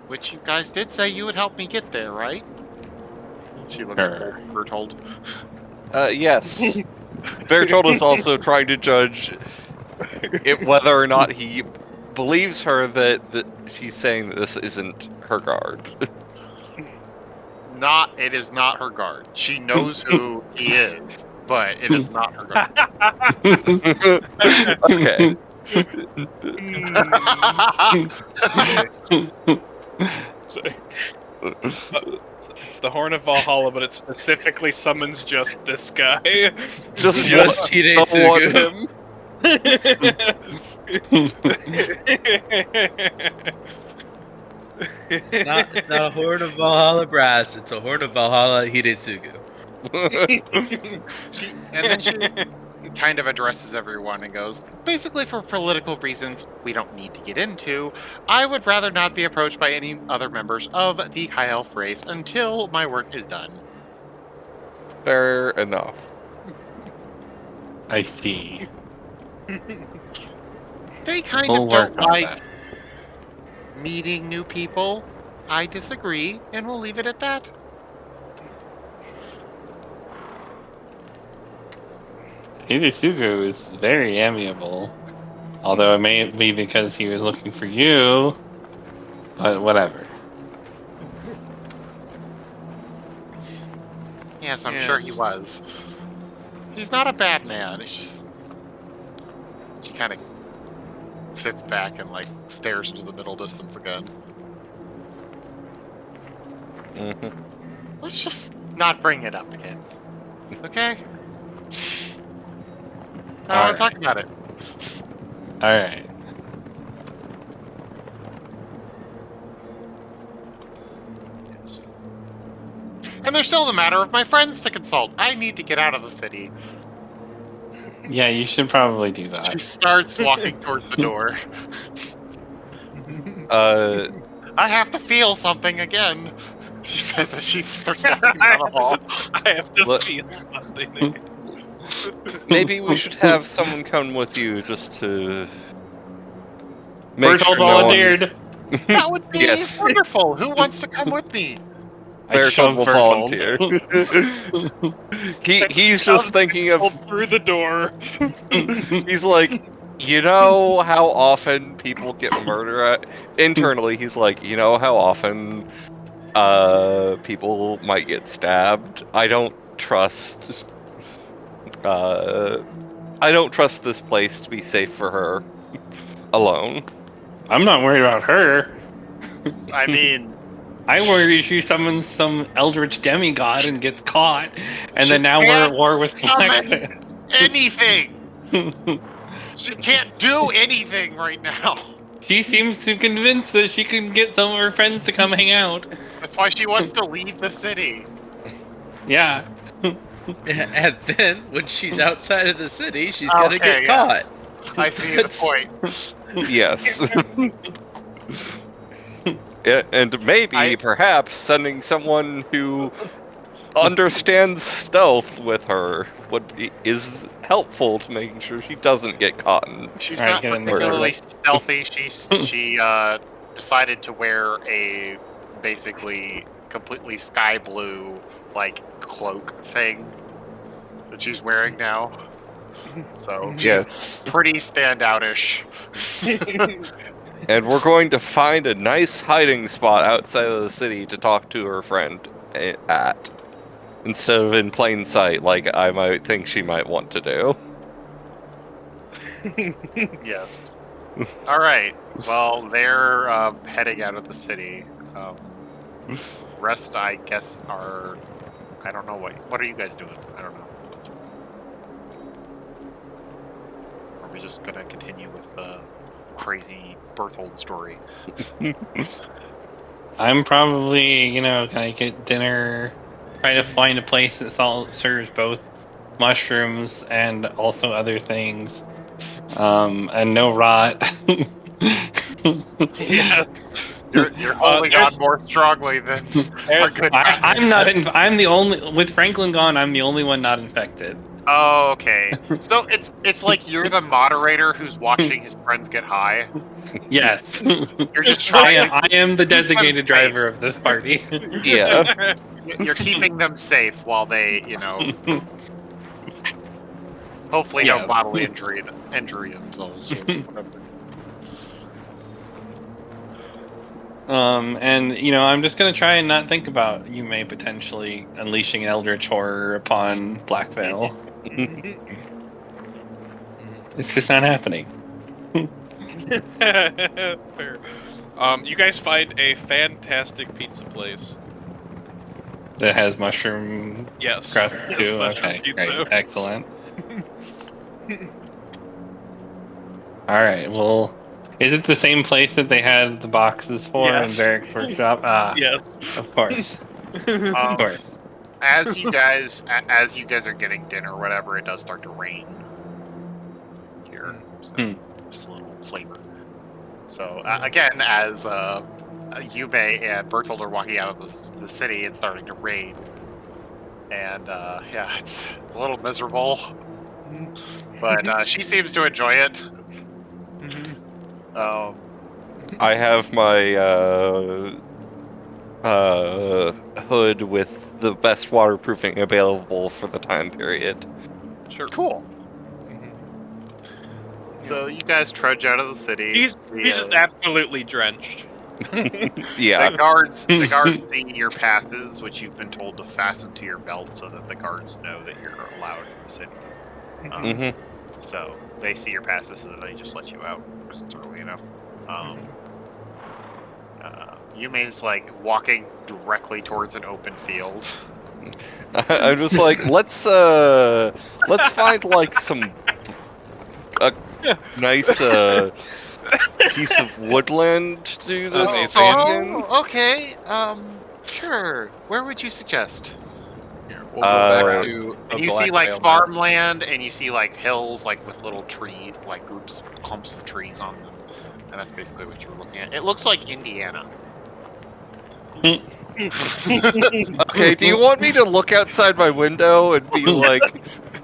Which you guys did say you would help me get there, right? She looks at
Sure.
Bertold.
Yes. Bertold is also trying to judge whether or not he believes her that she's saying that this isn't her guard.
It is not her guard. She knows who he is, but it is not her guard.
Okay.
It's the Horn of Valhalla, but it specifically summons just this guy.
Just
Hidetsugu.
want him.
Not a Horn of Valhalla brass, it's a Horn of Valhalla Hidetsugu.
And then she kind of addresses everyone and goes, basically for political reasons we don't need to get into, I would rather not be approached by any other members of the High Elf race until my work is done.
Fair enough.
I see.
They kind
We'll
of
work
don't
on
like
that.
meeting new people. I disagree, and we'll leave it at that.
Hidetsugu is very amiable. Although it may be because he was looking for you. But whatever.
Yes, I'm sure he was. He's not a bad man. It's just she kind of sits back and like stares into the middle distance again.
Mhm.
Let's just not bring it up again, okay? I don't want to talk about it.
Alright.
And there's still the matter of my friends to consult. I need to get out of the city.
Yeah, you should probably do
She
that.
starts walking towards the door. I have to feel something again. She says as she starts walking down the hall.
I have to
Look-
feel something.
Maybe we should have someone come with you just to make
Bertold
sure no one...
volunteered.
That would be
Yes.
wonderful. Who wants to come with me?
I
Bertold
shoved
will
Bertold.
volunteer. He's just thinking of...
Pulled through the door.
He's like, you know how often people get murdered internally? He's like, you know how often people might get stabbed? I don't trust this place to be safe for her alone.
I'm not worried about her.
I mean,
I worry she summons some eldritch demigod and gets caught, and
She
then now we're
can't
at war with
summon
Blackfin.
anything. She can't do anything right now.
She seems to convince that she can get some of her friends to come hang out.
That's why she wants to leave the city.
Yeah.
And then, when she's outside of the city, she's gonna
Okay,
get
yeah.
caught.
I see the point.
Yes. Yeah, and maybe, perhaps, sending someone who understands stealth with her is helpful to making sure she doesn't get caught.
She's
Alright,
not
get in there.
particularly stealthy. She decided to wear a basically completely sky blue like cloak thing that she's wearing now. So she's
Yes.
pretty standoutish.
And we're going to find a nice hiding spot outside of the city to talk to her friend at. Instead of in plain sight, like I might think she might want to do.
Yes. All right. Well, they're heading out of the city. Rest, I guess, are. I don't know what are you guys doing? I don't know. Are we just gonna continue with the crazy Berthold story?
I'm probably, gonna get dinner, try to find a place that serves both mushrooms and also other things. And no rot.
Yeah.
You're holding on more strongly than our good friend.
I'm the only, with Franklin gone, I'm the only one not infected.
Oh, okay. So it's like you're the moderator who's watching his friends get high.
Yes.
You're just trying.
I am the
keep them
designated
safe.
driver of this party.
Yeah.
You're keeping them safe while they, hopefully
Yeah.
don't bodily injury themselves or whatever.
And I'm just gonna try and not think about you may potentially unleashing eldritch horror upon Black Veil. It's just not happening.
Fair. You guys find a fantastic pizza place.
That has mushroom
Yes.
crust
Yes,
too.
mushroom
Okay,
pizza.
great, excellent. All right. Well, is it the same place that they had the boxes for
Yes.
in Varrick's workshop? Ah,
Yes.
of course, of course.
As you guys are getting dinner or whatever, it does start to rain here. So just a little flavor. So again, as Yume and Bertold are walking out of the city, it's starting to rain, and yeah, it's a little miserable, but she seems to enjoy it.
I have my hood with the best waterproofing available for the time period.
Sure.
Cool. So you guys trudge out of the city.
He's just absolutely drenched.
Yeah.
The guards see your passes, which you've been told to fasten to your belt so that the guards know that you're allowed in the city.
Mm-hmm.
So they see your passes, so they just let you out because it's early enough. Yume's like walking directly towards an open field.
I'm just like, let's find like a nice piece of woodland to do this in.
Okay. Sure. Where would you suggest?
Here, we'll go back to the
And you see
Black
like
Veil map.
farmland, and you see like hills, like with little tree, like clumps of trees on them, and that's basically what you're looking at. It looks like Indiana.
Okay, do you want me to look outside my window and be like,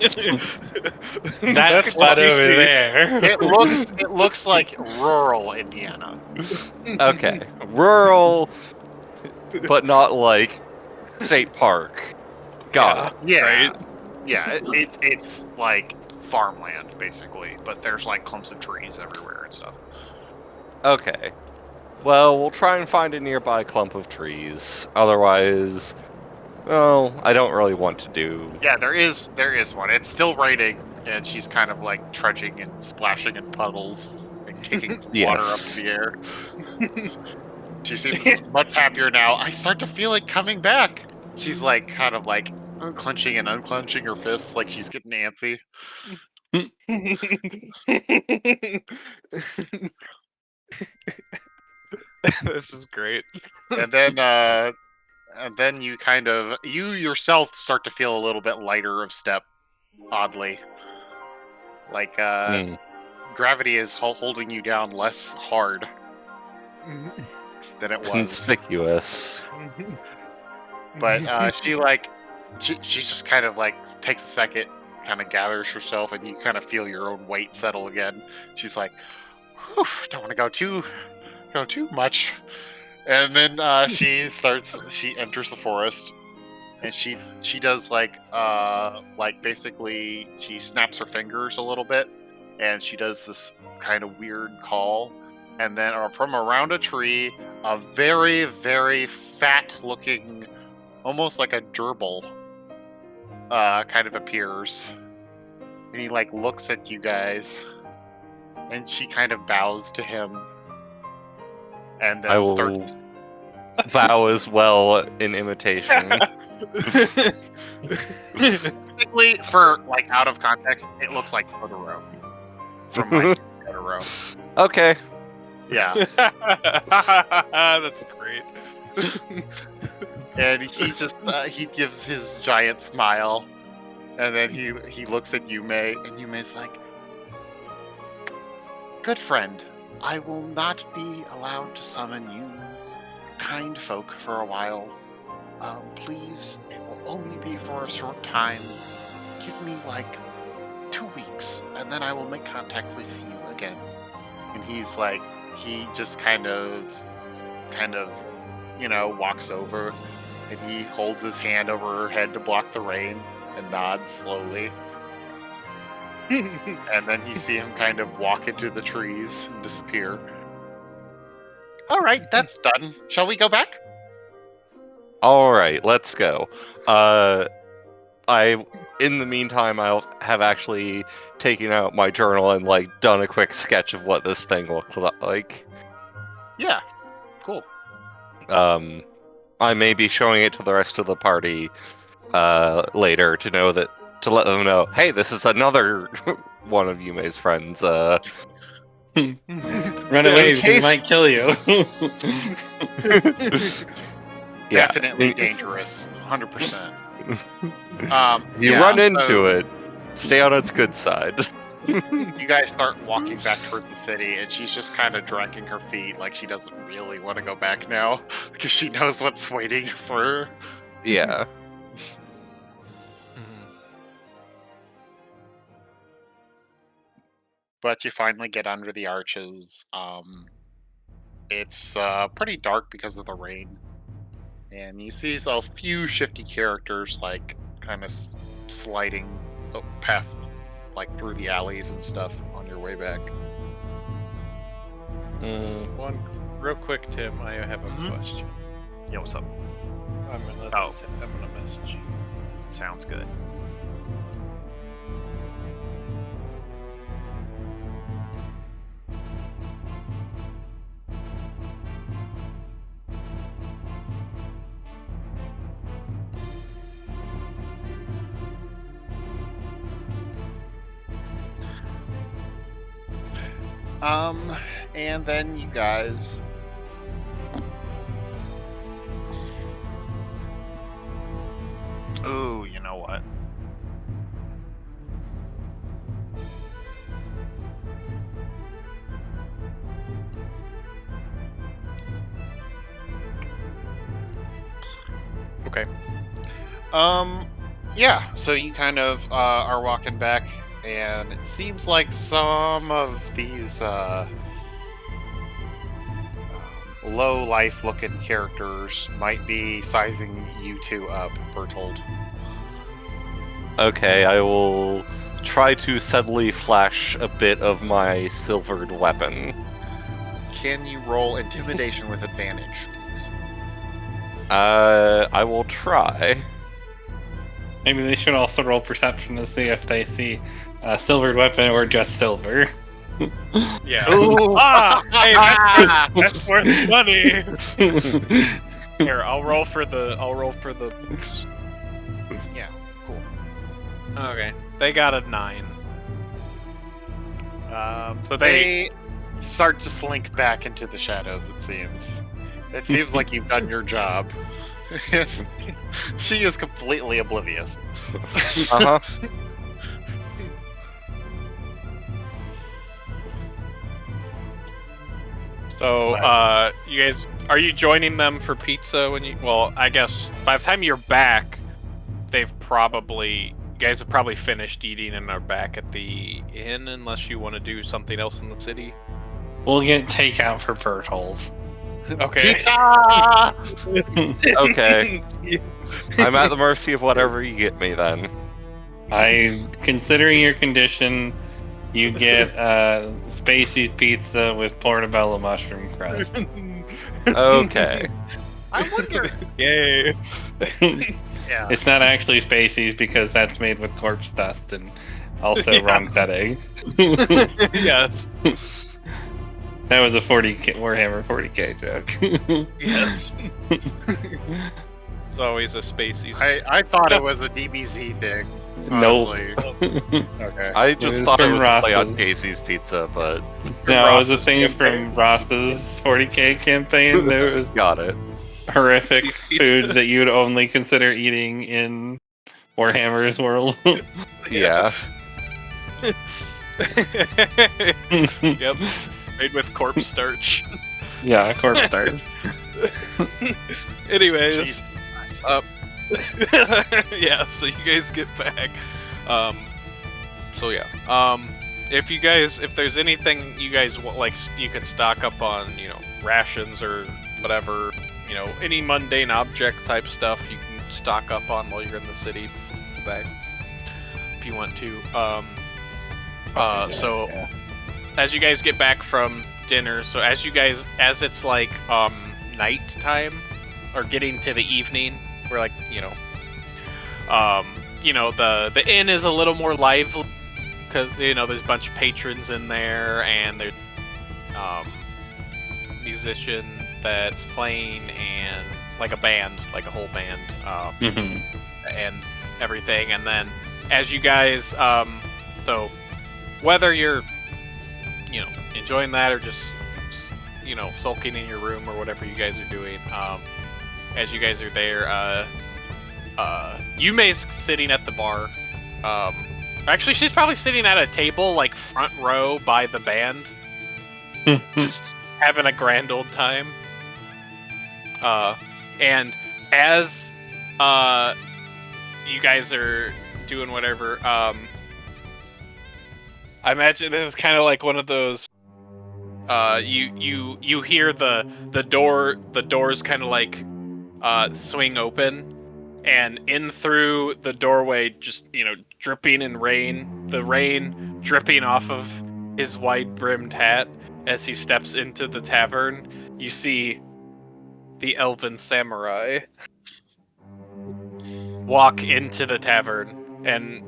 That's
what
spot
you
over
see.
there.
It looks like rural Indiana.
okay, rural, but not like state park. Got it.
Yeah,
Right?
yeah. It's like farmland basically, but there's like clumps of trees everywhere and stuff.
Okay. Well, we'll try and find a nearby clump of trees. Otherwise, well, I don't really want to do.
Yeah, there is one. It's still raining, and she's kind of like trudging and splashing in puddles and kicking some water up
Yes.
in the air. She seems much happier now. I start to feel it coming back. She's like kind of like clenching and unclenching her fists like she's getting antsy.
This is great.
And then you yourself start to feel a little bit lighter of step, oddly. Like gravity is holding you down less hard than it was.
Conspicuous.
But she just kind of like takes a second, kind of gathers herself, and you kind of feel your own weight settle again. She's like, "Whew, don't want to go too much." And then she enters the forest, and she does like basically she snaps her fingers a little bit, and she does this kind of weird call, and then from around a tree, a very, very fat looking, almost like a gerbil, kind of appears, and he like looks at you guys, and she kind of bows to him, and
I
then
will
starts.
bow as well in imitation.
Basically, for like out of context, it looks like Totoro from like Totoro.
Okay.
Yeah,
That's great.
and he just he gives his giant smile, and then he looks at Yume, and Yume's like, "Good friend, I will not be allowed to summon you, kind folk, for a while. Please, it will only be for a short time. give me like 2 weeks, and then I will make contact with you again. And he's like, he just kind of, walks over, and he holds his hand over her head to block the rain, and nods slowly. And then you see him kind of walk into the trees and disappear. All right, that's done. Shall we go back?
All right, let's go. In the meantime, I'll have actually taken out my journal and done a quick sketch of what this thing looked like.
Yeah, cool.
I may be showing it to the rest of the party later to let them know, hey, this is another one of Yume's friends.
Run away, he might kill you.
Yeah.
Definitely dangerous, 100%.
You run into it, stay on its good side.
You guys start walking back towards the city, and she's just kind of dragging her feet, like she doesn't really want to go back now, because she knows what's waiting for her.
Yeah.
But you finally get under the arches. It's pretty dark because of the rain. And you see a few shifty characters, kind of sliding past, through the alleys and stuff on your way back.
One real quick, Tim. I have a question.
Yeah, what's up?
I'm gonna message you.
Sounds good. And then you guys ooh, you know what?
Okay.
Yeah, so you kind of are walking back, and it seems like some of these low life looking characters might be sizing you two up, Bertold.
Okay, I will try to subtly flash a bit of my silvered weapon.
Can you roll intimidation with advantage, please?
I will try.
Maybe they should also roll perception to see if they see a silvered weapon or just silver.
Yeah.
Ooh.
Hey, that's worth money. Here, I'll roll for the books.
Yeah, cool.
Okay, they got a 9. So
They start to slink back into the shadows, it seems. It seems like you've done your job. She is completely oblivious.
Uh-huh.
So, you guys, are you joining them for pizza when you? Well, I guess by the time you're back, you guys have probably finished eating and are back at the inn, unless you want to do something else in the city.
We'll get takeout for Bertolds.
Okay.
Pizza!
Okay. I'm at the mercy of whatever you get me then.
Considering your condition, you get Spacey's pizza with portobello mushroom crust.
Okay.
I wonder.
Yay.
Yeah.
It's not actually Spacey's because that's made with corpse dust and also wrong setting.
Yes.
That was a Warhammer 40k joke.
Yes. It's always a Spacey's.
I thought it was a DBZ thing.
Nope.
Honestly. Okay.
I just
was
thought it
from
was a play on
Ross's.
Casey's Pizza, but
No, it was a
Ross's
thing
campaign.
from Ross's 40k campaign. There was
got it.
horrific
Pizza.
food that you'd only consider eating in Warhammer's world.
Yeah.
Yep. Made with corpse starch.
Yeah, corpse starch.
Anyways,
Nice.
yeah, so you guys get back. So yeah. If there's anything you guys like, you can stock up on, rations or whatever, any mundane object type stuff you can stock up on while you're in the city before you go back, if you want to. As you guys get back from dinner, so as it's like night time or getting to the evening, we're like, the inn is a little more lively because there's a bunch of patrons in there, and there's musician that's playing, and like a band, like a whole band, and everything. And then as you guys, so whether you're enjoying that or just sulking in your room or whatever you guys are doing, as you guys are there, Yume's sitting at the bar. Actually, she's probably sitting at a table, like front row by the band, just having a grand old time. And as you guys are doing whatever, I imagine this is kind of like one of those. You hear the doors kind of like swing open. And in through the doorway, just, dripping in rain, the rain dripping off of his wide-brimmed hat as he steps into the tavern, you see the elven samurai walk into the tavern and,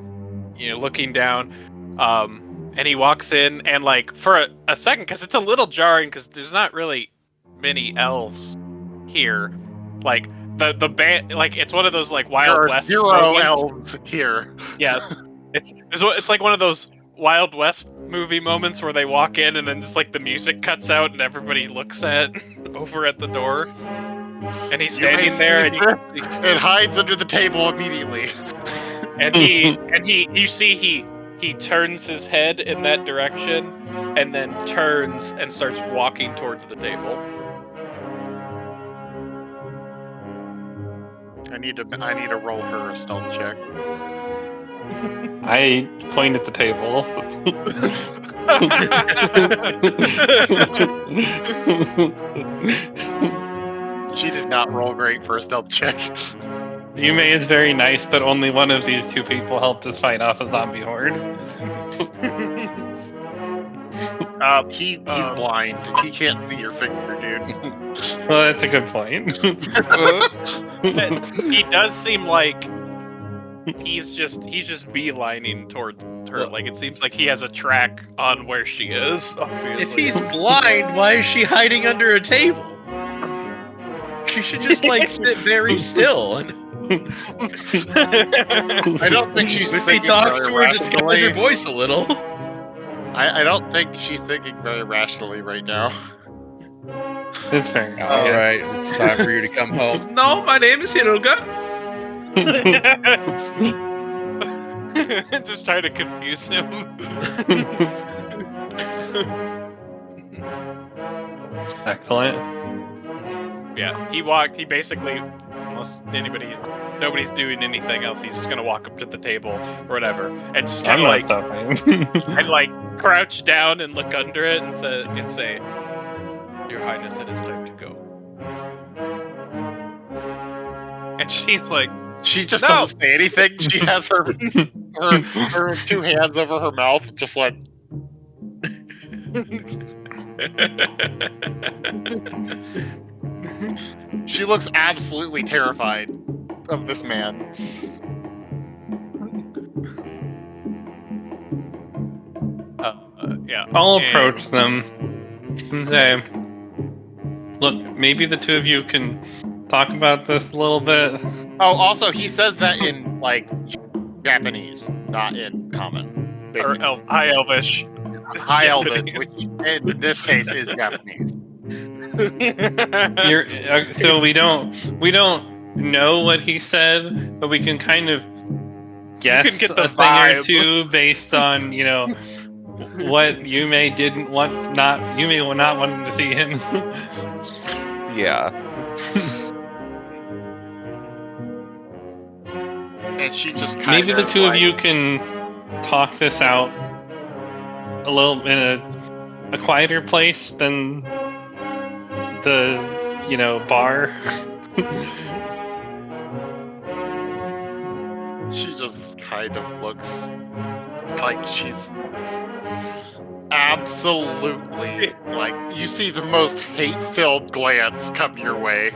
looking down, and he walks in, and, like, for a second, because it's a little jarring, because there's not really many elves here, like, the band, like, it's one of those like Wild West
zero
moments.
elves here.
Yeah, it's like one of those Wild West movie moments where they walk in and then just like the music cuts out and everybody looks over at the door, and he's standing there, and
it hides under the table immediately.
and you see he turns his head in that direction and then turns and starts walking towards the table.
I need to roll her a stealth check.
I point at the table.
She did not roll great for a stealth check.
Yume is very nice, but only one of these two people helped us fight off a zombie horde.
He's blind. He can't see your finger, dude.
Well, that's a good point.
He does seem like he's just beelining towards her. Like, it seems like he has a track on where she is. Obviously.
If he's blind, why is she hiding under a table? She should just like sit very still.
I don't think she's
If he
thinking
talks
very
to her, disguise
rationally.
her voice a little.
I don't think she's thinking very rationally right now.
It's fair.
All right, it's time for you to come home. No, my name is Hiruka.
Just trying to confuse him.
Excellent.
Yeah, he basically, unless nobody's doing anything else, he's just gonna walk up to the table or whatever, and just kind of like, and like crouch down and look under it and say, "Your Highness, it is time to go." And she's like,
She just
No.
doesn't say anything. She has her two hands over her mouth, just like. She looks absolutely terrified of this man.
yeah.
I'll
and-
approach them and say, "Look, maybe the two of you can talk about this a little bit."
Oh, also, he says that in, like, Japanese, not in common.
Or
Basically.
High Elvish. This is
High Elvish,
Japanese.
which in this case is Japanese.
So we don't know what he said, but we can kind of guess
can get the
a thing or
vibe.
two based on what Yume will not want to see him.
Yeah.
And she just kind
Maybe
of
the two of
like-
you can talk this out a little in a quieter place than the bar.
She just kind of looks like she's absolutely like you see the most hate-filled glance come your way.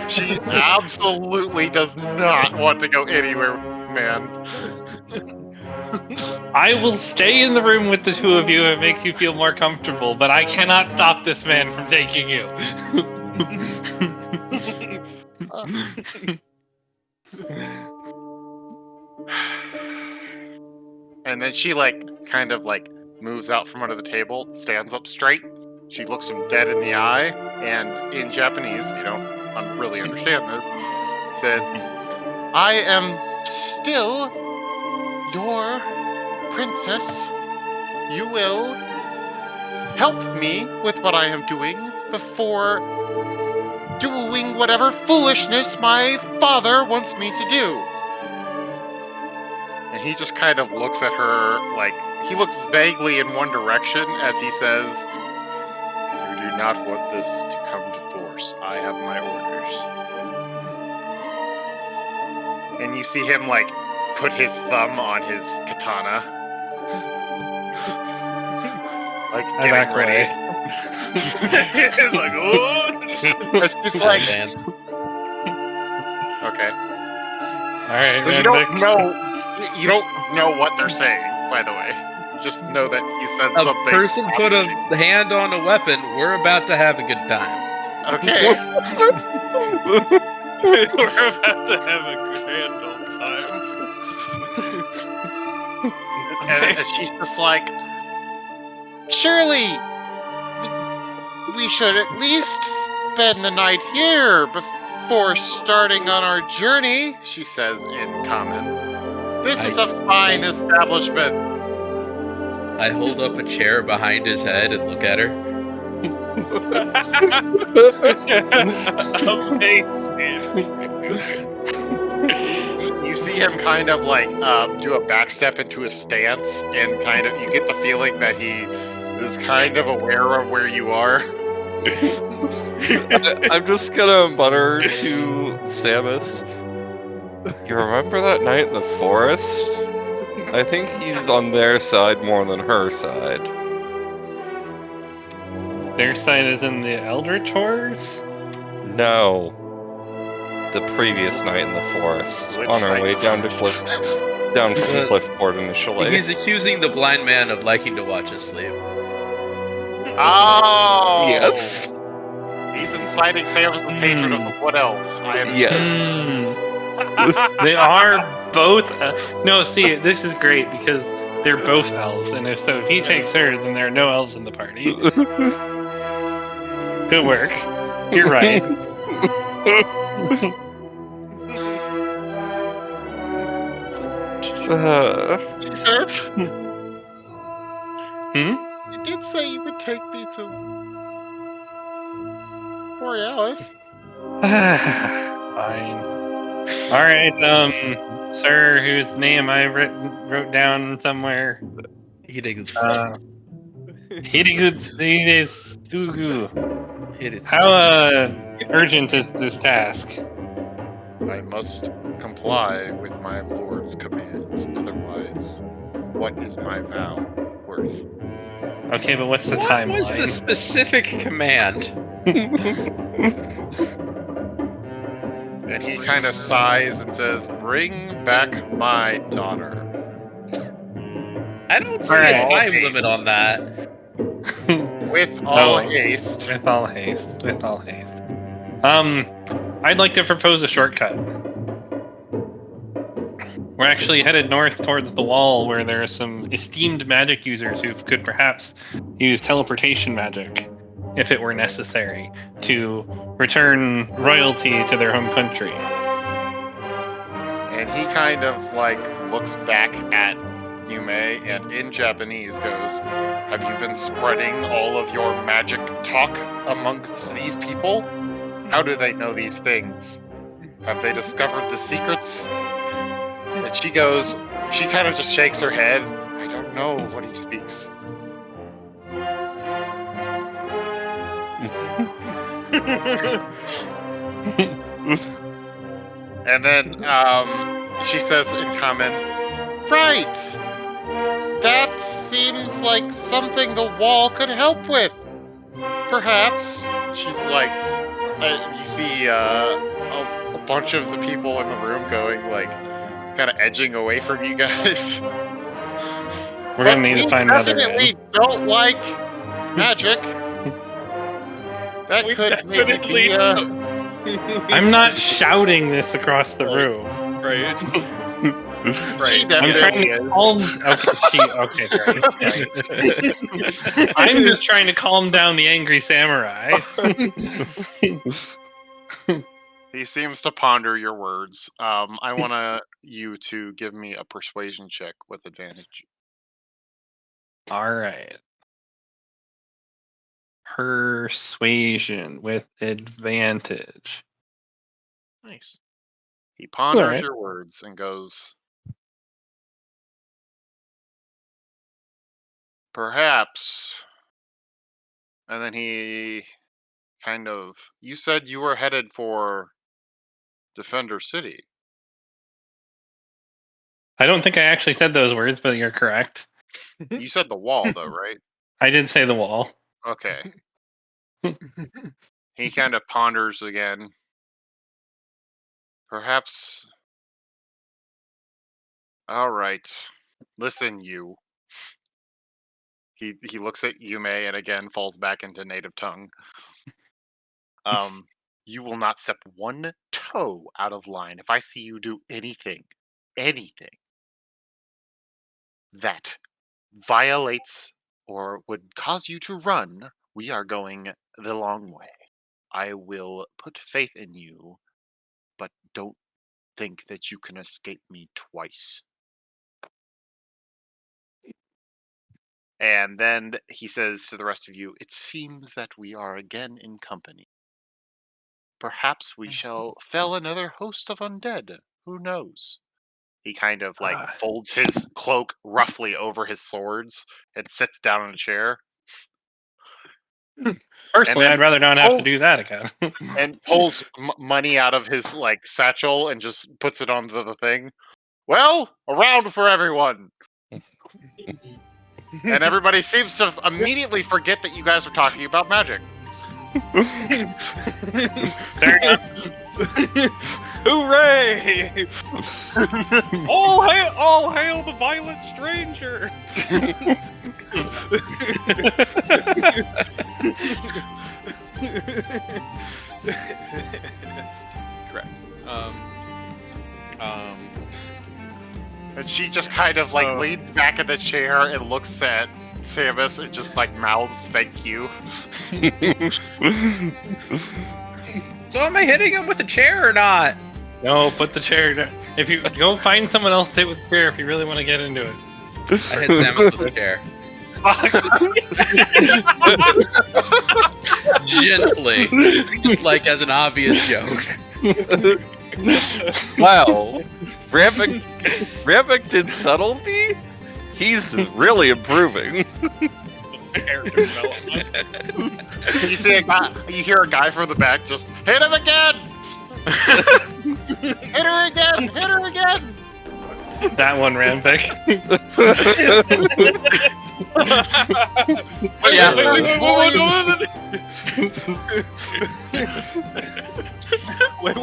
She absolutely does not want to go anywhere, man.
I will stay in the room with the two of you if it makes you feel more comfortable, but I cannot stop this man from taking you.
And then she like kind of like moves out from under the table, stands up straight. She looks him dead in the eye, and in Japanese, you don't really understand this, said, "I am still your princess. You will help me with what I am doing before doing whatever foolishness my father wants me to do." And he just kind of looks at her like he looks vaguely in one direction as he says, "You do not want this to come to force. I have my orders." And you see him like put his thumb on his katana. Like
I
getting
back
ready.
away.
It's like, oh.
It's just like
And
okay.
All right,
So you
man,
don't
Vic.
you don't know what they're saying, by the way. You just know that he said
a
something.
person put a hand on a weapon. We're about to have a good time.
Okay.
We're about to have a grand old time.
And she's just like, "Surely we should at least spend the night here before starting on our journey," she says in common. "This is a fine establishment."
I hold up a chair behind his head and look at her.
Amazing.
You see him kind of like do a back step into a stance, and kind of you get the feeling that he is kind of aware of where you are.
I'm just gonna mutter to Samus. You remember that night in the forest? I think he's on their side more than her side.
Their side is in the Eldritch Horrors?
No. The previous night in the forest.
Which
On our
night?
way down from the cliffboard initially.
He's accusing the blind man of liking to watch us sleep.
Oh,
Yes.
He's inciting Samus' hatred of the Wood Elves. I understand.
Yes.
They are both. No, see, this is great because they're both elves, and if he takes her, then there are no elves in the party. Good work. You're right.
She says,
Hmm?
"You did say you would take me to Borealis."
Fine. All right, sir, whose name I wrote down somewhere. Hidetsugu. How urgent is this task?
"I must comply with my lord's commands. Otherwise, what is my vow worth?"
Okay, but what's the
What
timeline?
was the specific command?
And he kind of sighs and says, "Bring back my daughter."
I don't see
Alright.
a time limit on that.
With all
Oh.
haste.
With all haste. With all haste. I'd like to propose a shortcut. We're actually headed north towards the wall where there are some esteemed magic users who could perhaps use teleportation magic, if it were necessary, to return royalty to their home country.
And he kind of like looks back at Yume and in Japanese goes, "Have you been spreading all of your magic talk amongst these people? How do they know these things?" Have they discovered the secrets? And she goes, she kind of just shakes her head. I don't know what he speaks. And then she says in comment, right, that seems like something the wall could help with. Perhaps. She's like, you see a bunch of the people in the room going like, kind of edging away from you guys.
We're gonna need to find another
definitely don't like magic. That
We
could maybe
definitely
be,
I'm not shouting this across the room.
Right.
She
I'm
definitely
trying to
is.
calm. Okay, right. I'm just trying to calm down the angry samurai.
He seems to ponder your words. I want you to give me a persuasion check with advantage.
All right. Persuasion with advantage.
Nice.
He ponders
Alright.
your words and goes, perhaps. And then he kind of, you said you were headed for Defender City.
I don't think I actually said those words, but you're correct.
You said the wall, though, right?
I did say the wall.
Okay. He kind of ponders again. Perhaps. All right. Listen, you. He looks at Yume and again falls back into native tongue. You will not step one toe out of line. If I see you do anything that violates or would cause you to run, we are going the long way. I will put faith in you, but don't think that you can escape me twice. And then he says to the rest of you, it seems that we are again in company. Perhaps we shall fell another host of undead. Who knows? He kind of like folds his cloak roughly over his swords and sits down in a chair.
Personally,
then-
I'd rather not have to do that again.
And pulls money out of his like satchel and just puts it onto the thing. Well, a round for everyone. And everybody seems to immediately forget that you guys are talking about magic.
Hooray! all hail the violent stranger! Correct.
And she just kind of like leans back in the chair and looks at Samus and just like mouths thank you.
So am I hitting him with a chair or not?
No, put the chair down. If you go find someone else to hit with the chair if you really want to get into it.
I hit Samus with a chair. Gently. Just like as an obvious joke.
Wow. Rambic did subtlety? He's really improving.
Character development.
You see a guy, you hear a guy from the back just hit him again. Hit her again. Hit her again.
That one, Rambic.
Yeah.
Wait.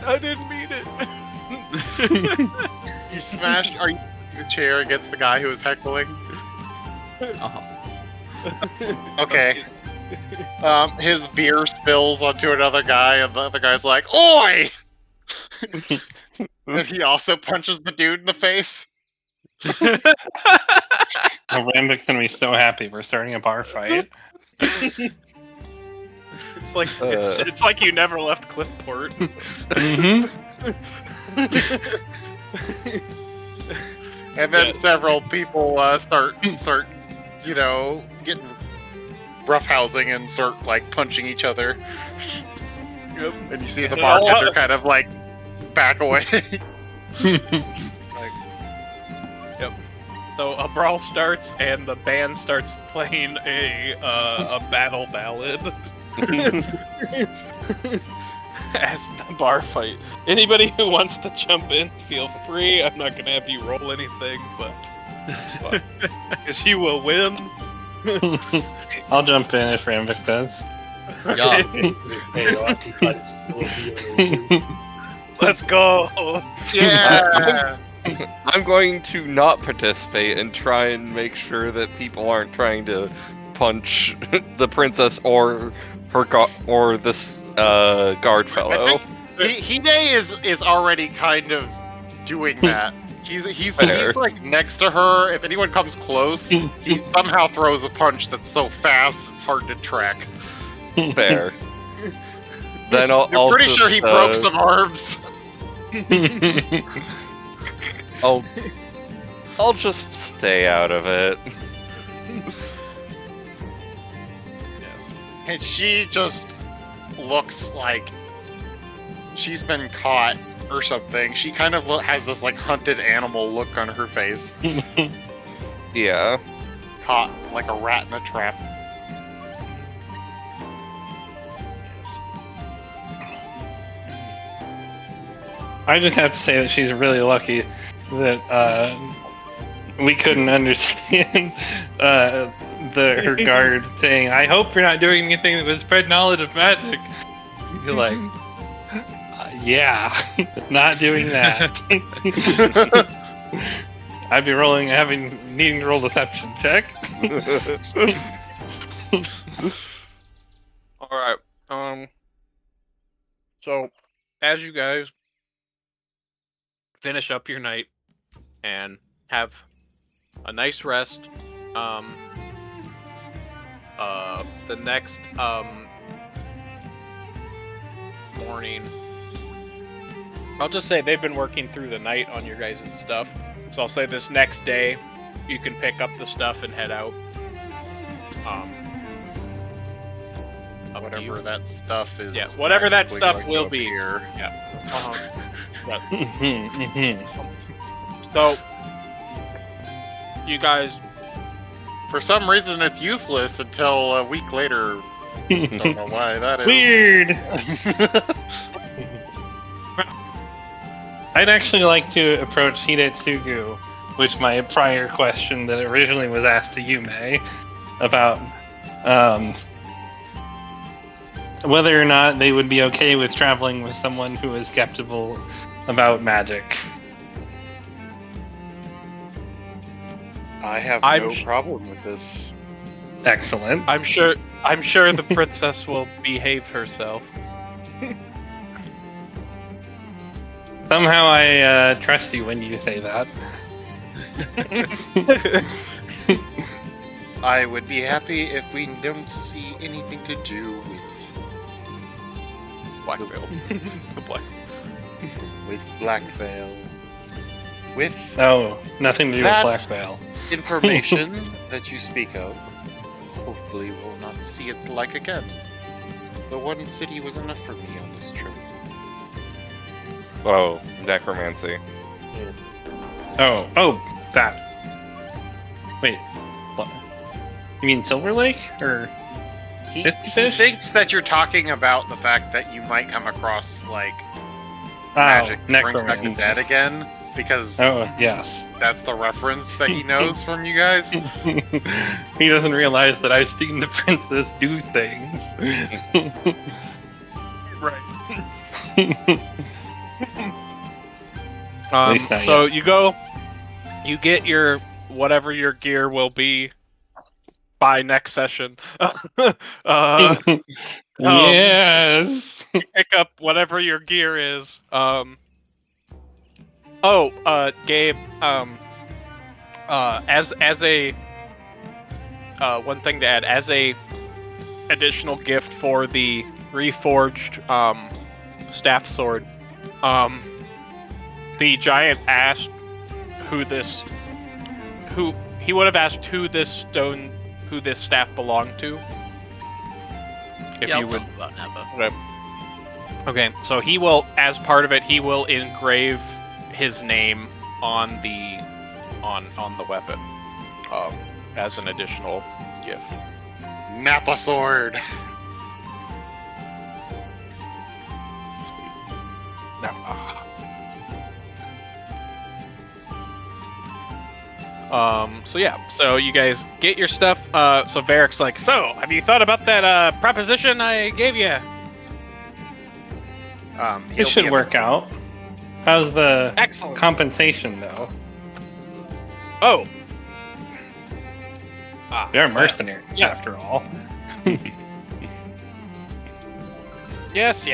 I didn't mean it.
You smashed the chair against the guy who was heckling.
Uh-huh.
Okay. His beer spills onto another guy, and the other guy's like, "Oi!" And he also punches the dude in the face.
Oh, Rambic's gonna be so happy. We're starting a bar fight.
It's like it's like you never left Cliffport.
Mm-hmm.
And then
Yes.
several people start, getting roughhousing and start like punching each other.
Yep.
And you see the
And all-
bartender kind of like back away.
So a brawl starts, and the band starts playing a battle ballad as the bar fight. Anybody who wants to jump in, feel free. I'm not gonna have you roll anything, but it's fine because you will win.
I'll jump in if Ramvik does.
Yeah.
Let's go.
Yeah.
I'm going to not participate and try and make sure that people aren't trying to punch the princess or her or this guard fellow.
Hide is already kind of doing that. He's like next to her. If anyone comes close, he somehow throws a punch that's so fast it's hard to track.
Fair. Then
I'm
I'll
pretty
just,
sure he broke some arms.
I'll just stay out of it.
And she just looks like she's been caught or something. She kind of has this like hunted animal look on her face.
Yeah.
Caught like a rat in a trap.
I just have to say that she's really lucky that we couldn't understand her guard saying, "I hope you're not doing anything that would spread knowledge of magic." You're like, yeah, not doing that. I'd be needing to roll deception check.
All right. So as you guys finish up your night and have a nice rest, the next morning, I'll just say they've been working through the night on your guys' stuff, so I'll say this next day you can pick up the stuff and head out. Up to you.
Whatever that stuff is.
Yeah, whatever that
magically
stuff
going
will
to
be.
appear.
So, you guys,
For some reason, it's useless until a week later. Don't know why that is.
Weird. I'd actually like to approach Hidetsugu, which my prior question that originally was asked to Yume about whether or not they would be okay with traveling with someone who is skeptical about magic.
I have
I'm
no problem with this.
Excellent.
I'm sure the princess will behave herself.
Somehow I trust you when you say that.
I would be happy if we don't see anything to do
Blackveil. The black.
with Blackveil. With
Oh, nothing to do with
That-
Black Veil.
information that you speak of. Hopefully we'll not see its like again. The one city was enough for me on this trip.
Oh, necromancy.
Oh, that. Wait, what? You mean Silver Lake or
He
Fish?
thinks that you're talking about the fact that you might come across like
Oh,
magic that brings back the
necromancy.
dead again, because
Oh, yes.
that's the reference that he knows from you guys.
He doesn't realize that I've seen the princess do things.
Right.
least not
So you go, you get your whatever your gear will be by next session.
Yes.
Pick up whatever your gear is. Gabe. As a one thing to add, as a additional gift for the reforged staff sword, the giant asked who he would have asked who this staff belonged to, If
yeah,
you
I'll
would.
tell him about Napa.
Okay, so he will, as part of it, he will engrave his name on the weapon, as an additional gift.
Napa sword.
Sweet. So yeah, so you guys get your stuff. So Varrick's like, so have you thought about that proposition I gave you?
It should work out. How's the
Excellent.
compensation, though?
Oh.
They're mercenaries,
yes.
after all.
Yes,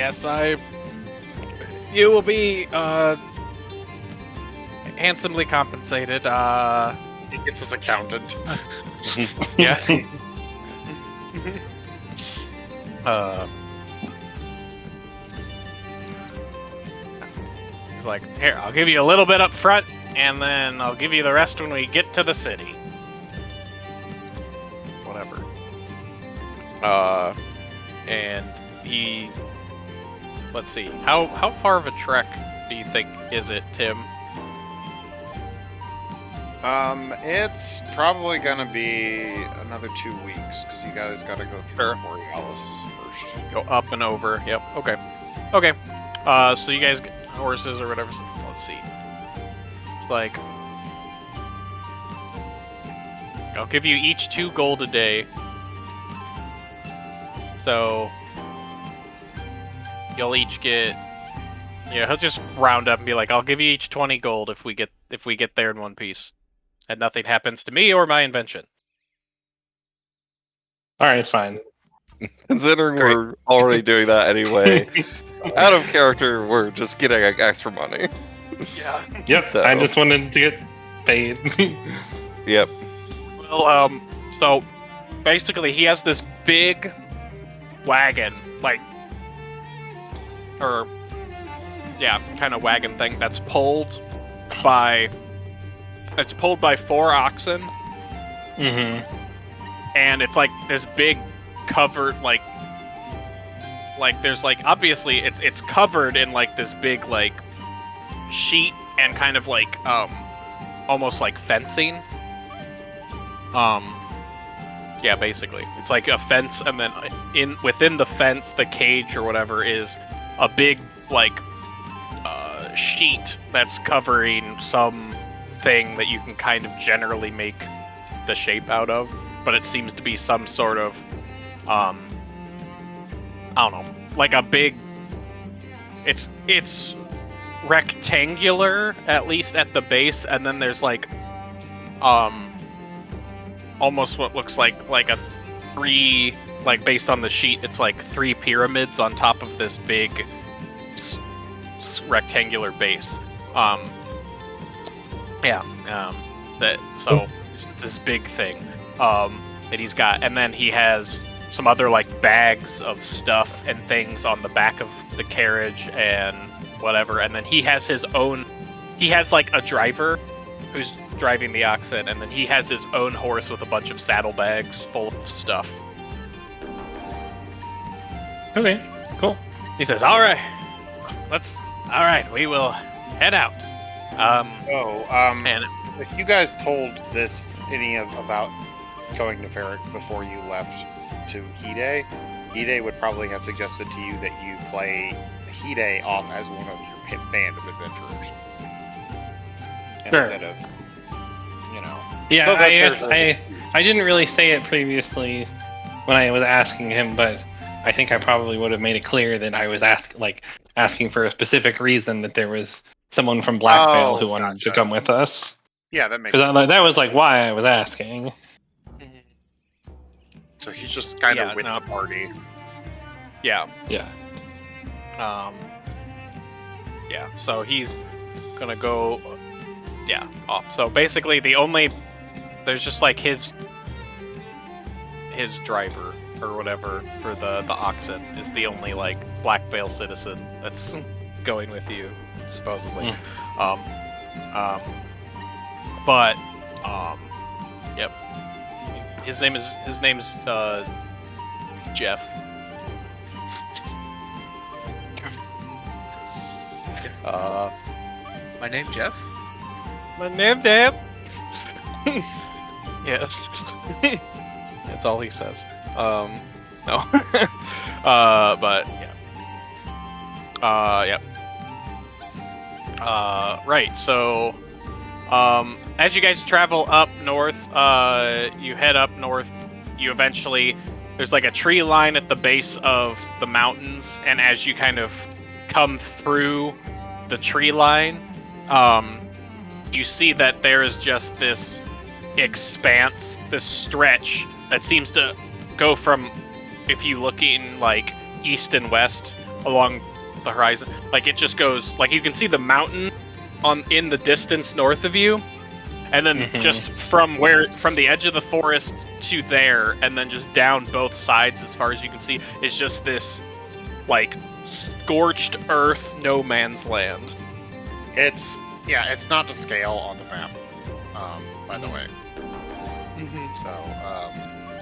you will be handsomely compensated.
He gets his accountant.
Yeah. He's like, here, I'll give you a little bit up front, and then I'll give you the rest when we get to the city. Whatever. And he... Let's see. How far of a trek do you think is it, Tim?
It's probably gonna be another 2 weeks because you guys gotta go through Borealis first.
Go up and over. Yep. Okay. Okay. So you guys get horses or whatever. Let's see. Like, I'll give you each 2 gold a day. So you'll each get. Yeah, he'll just round up and be like, "I'll give you each 20 gold if we get there in one piece, and nothing happens to me or my invention."
All right, fine.
Considering
Great.
we're already doing that anyway, out of character, we're just getting extra money.
Yeah.
Yep,
So-
I just wanted to get paid.
Yep.
Well, so basically he has this big wagon, like, or yeah, kind of wagon thing that's pulled by 4 oxen,
Mm-hmm.
and it's like this big covered, like there's like, obviously it's covered in like this big like sheet and kind of like almost like fencing. Yeah, basically it's like a fence, and then within the fence, the cage or whatever is a big like sheet that's covering some thing that you can kind of generally make the shape out of, but it seems to be some sort of I don't know, like a big, it's rectangular, at least at the base, and then there's like almost what looks like a 3, like based on the sheet, it's like 3 pyramids on top of this big rectangular base. This big thing that he's got, and then he has some other like bags of stuff and things on the back of the carriage and whatever, and then he has like a driver who's driving the oxen, and then he has his own horse with a bunch of saddlebags full of stuff.
Okay, cool.
He says, all right, we will head out. And
If you guys told about going to Varrick before you left to Hidet would probably have suggested to you that you play Hidet off as one of your band of adventurers instead of,
Yeah,
so that
I
there's
guess I didn't really say it previously when I was asking him, but I think I probably would have made it clear that I was asking for a specific reason, that there was someone from Blackvale who wanted to come with us.
Yeah, that makes
Because
sense.
that was like why I was asking.
So he's just kind
Yeah,
of with
no.
the party.
yeah,
Yeah.
yeah, so he's gonna go, off. So basically, there's just like his driver or whatever for the oxen is the only like Blackvale citizen that's going with you, supposedly. Yep. His name's Jeff.
My name Jeff.
My name, Dad. Yes. That's all he says. No. But yeah. Yeah. Right. So, as you guys travel up north, you head up north. You eventually, there's like a tree line at the base of the mountains, and as you kind of come through the tree line, you see that there is just this expanse, this stretch that seems to go from, if you looking like east and west along the horizon, like it just goes, like you can see the mountain in the distance north of you, and then just from the edge of the forest to there, and then just down both sides as far as you can see is just this like scorched earth, no man's land.
It's not to scale on the map, by the way. So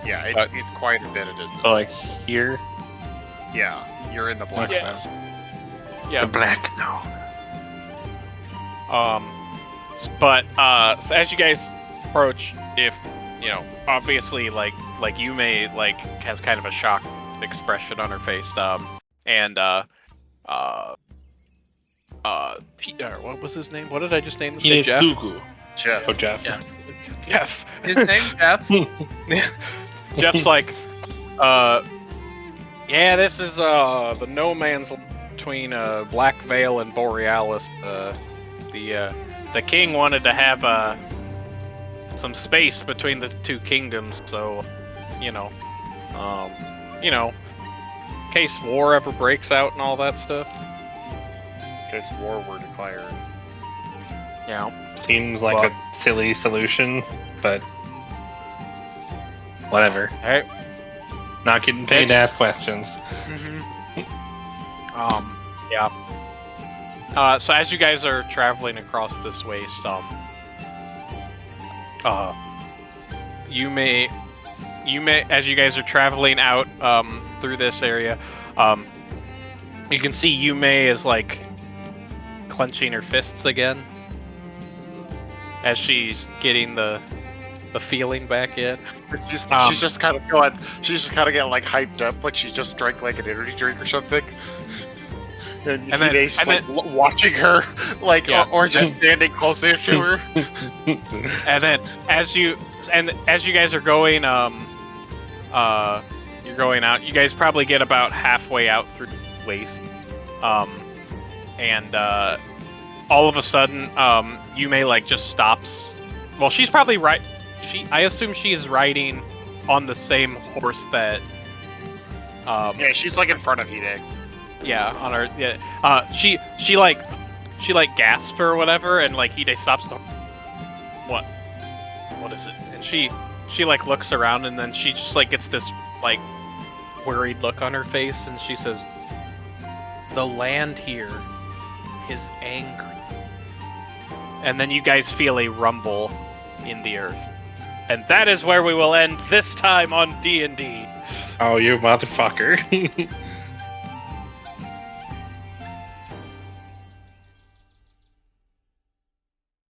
yeah, it's quite a bit of distance.
So like here,
yeah, you're in the black zone.
Yeah.
the black no.
But so as you guys approach, if obviously like Yume like has kind of a shocked expression on her face, what was his name? What did I just name this guy? Jeff?
Hidetsugu.
Jeff.
Oh, Jeff.
Yeah.
Jeff.
His name's Jeff.
Jeff's like, yeah, this is the no man's land between Black Veil and Borealis. The king wanted to have some space between the two kingdoms, so in case war ever breaks out and all that stuff.
In case war were declared.
Yeah.
Seems like a silly solution, but whatever.
Alright.
Not getting paid to ask questions.
Yeah. So as you guys are traveling across this waste, you may, as you guys are traveling out through this area, you can see Yume is like clenching her fists again as she's getting the feeling back in.
She's just kind of getting like hyped up, like she just drank like an energy drink or something. And Hide's just like watching her, like, or just standing closer to her.
And then as you guys are going, you're going out. You guys probably get about halfway out through the waste, and all of a sudden, Yume like just stops. Well, she's probably right. I assume she's riding on the same horse that.
Yeah, she's like in front of Hide.
Yeah, on her. Yeah. She gasps or whatever, and like Hide stops the. What is it? And she like looks around, and then she just like gets this like worried look on her face, and she says, "The land here is angry." And then you guys feel a rumble in the earth, and that is where we will end this time on D&D.
Oh, you motherfucker.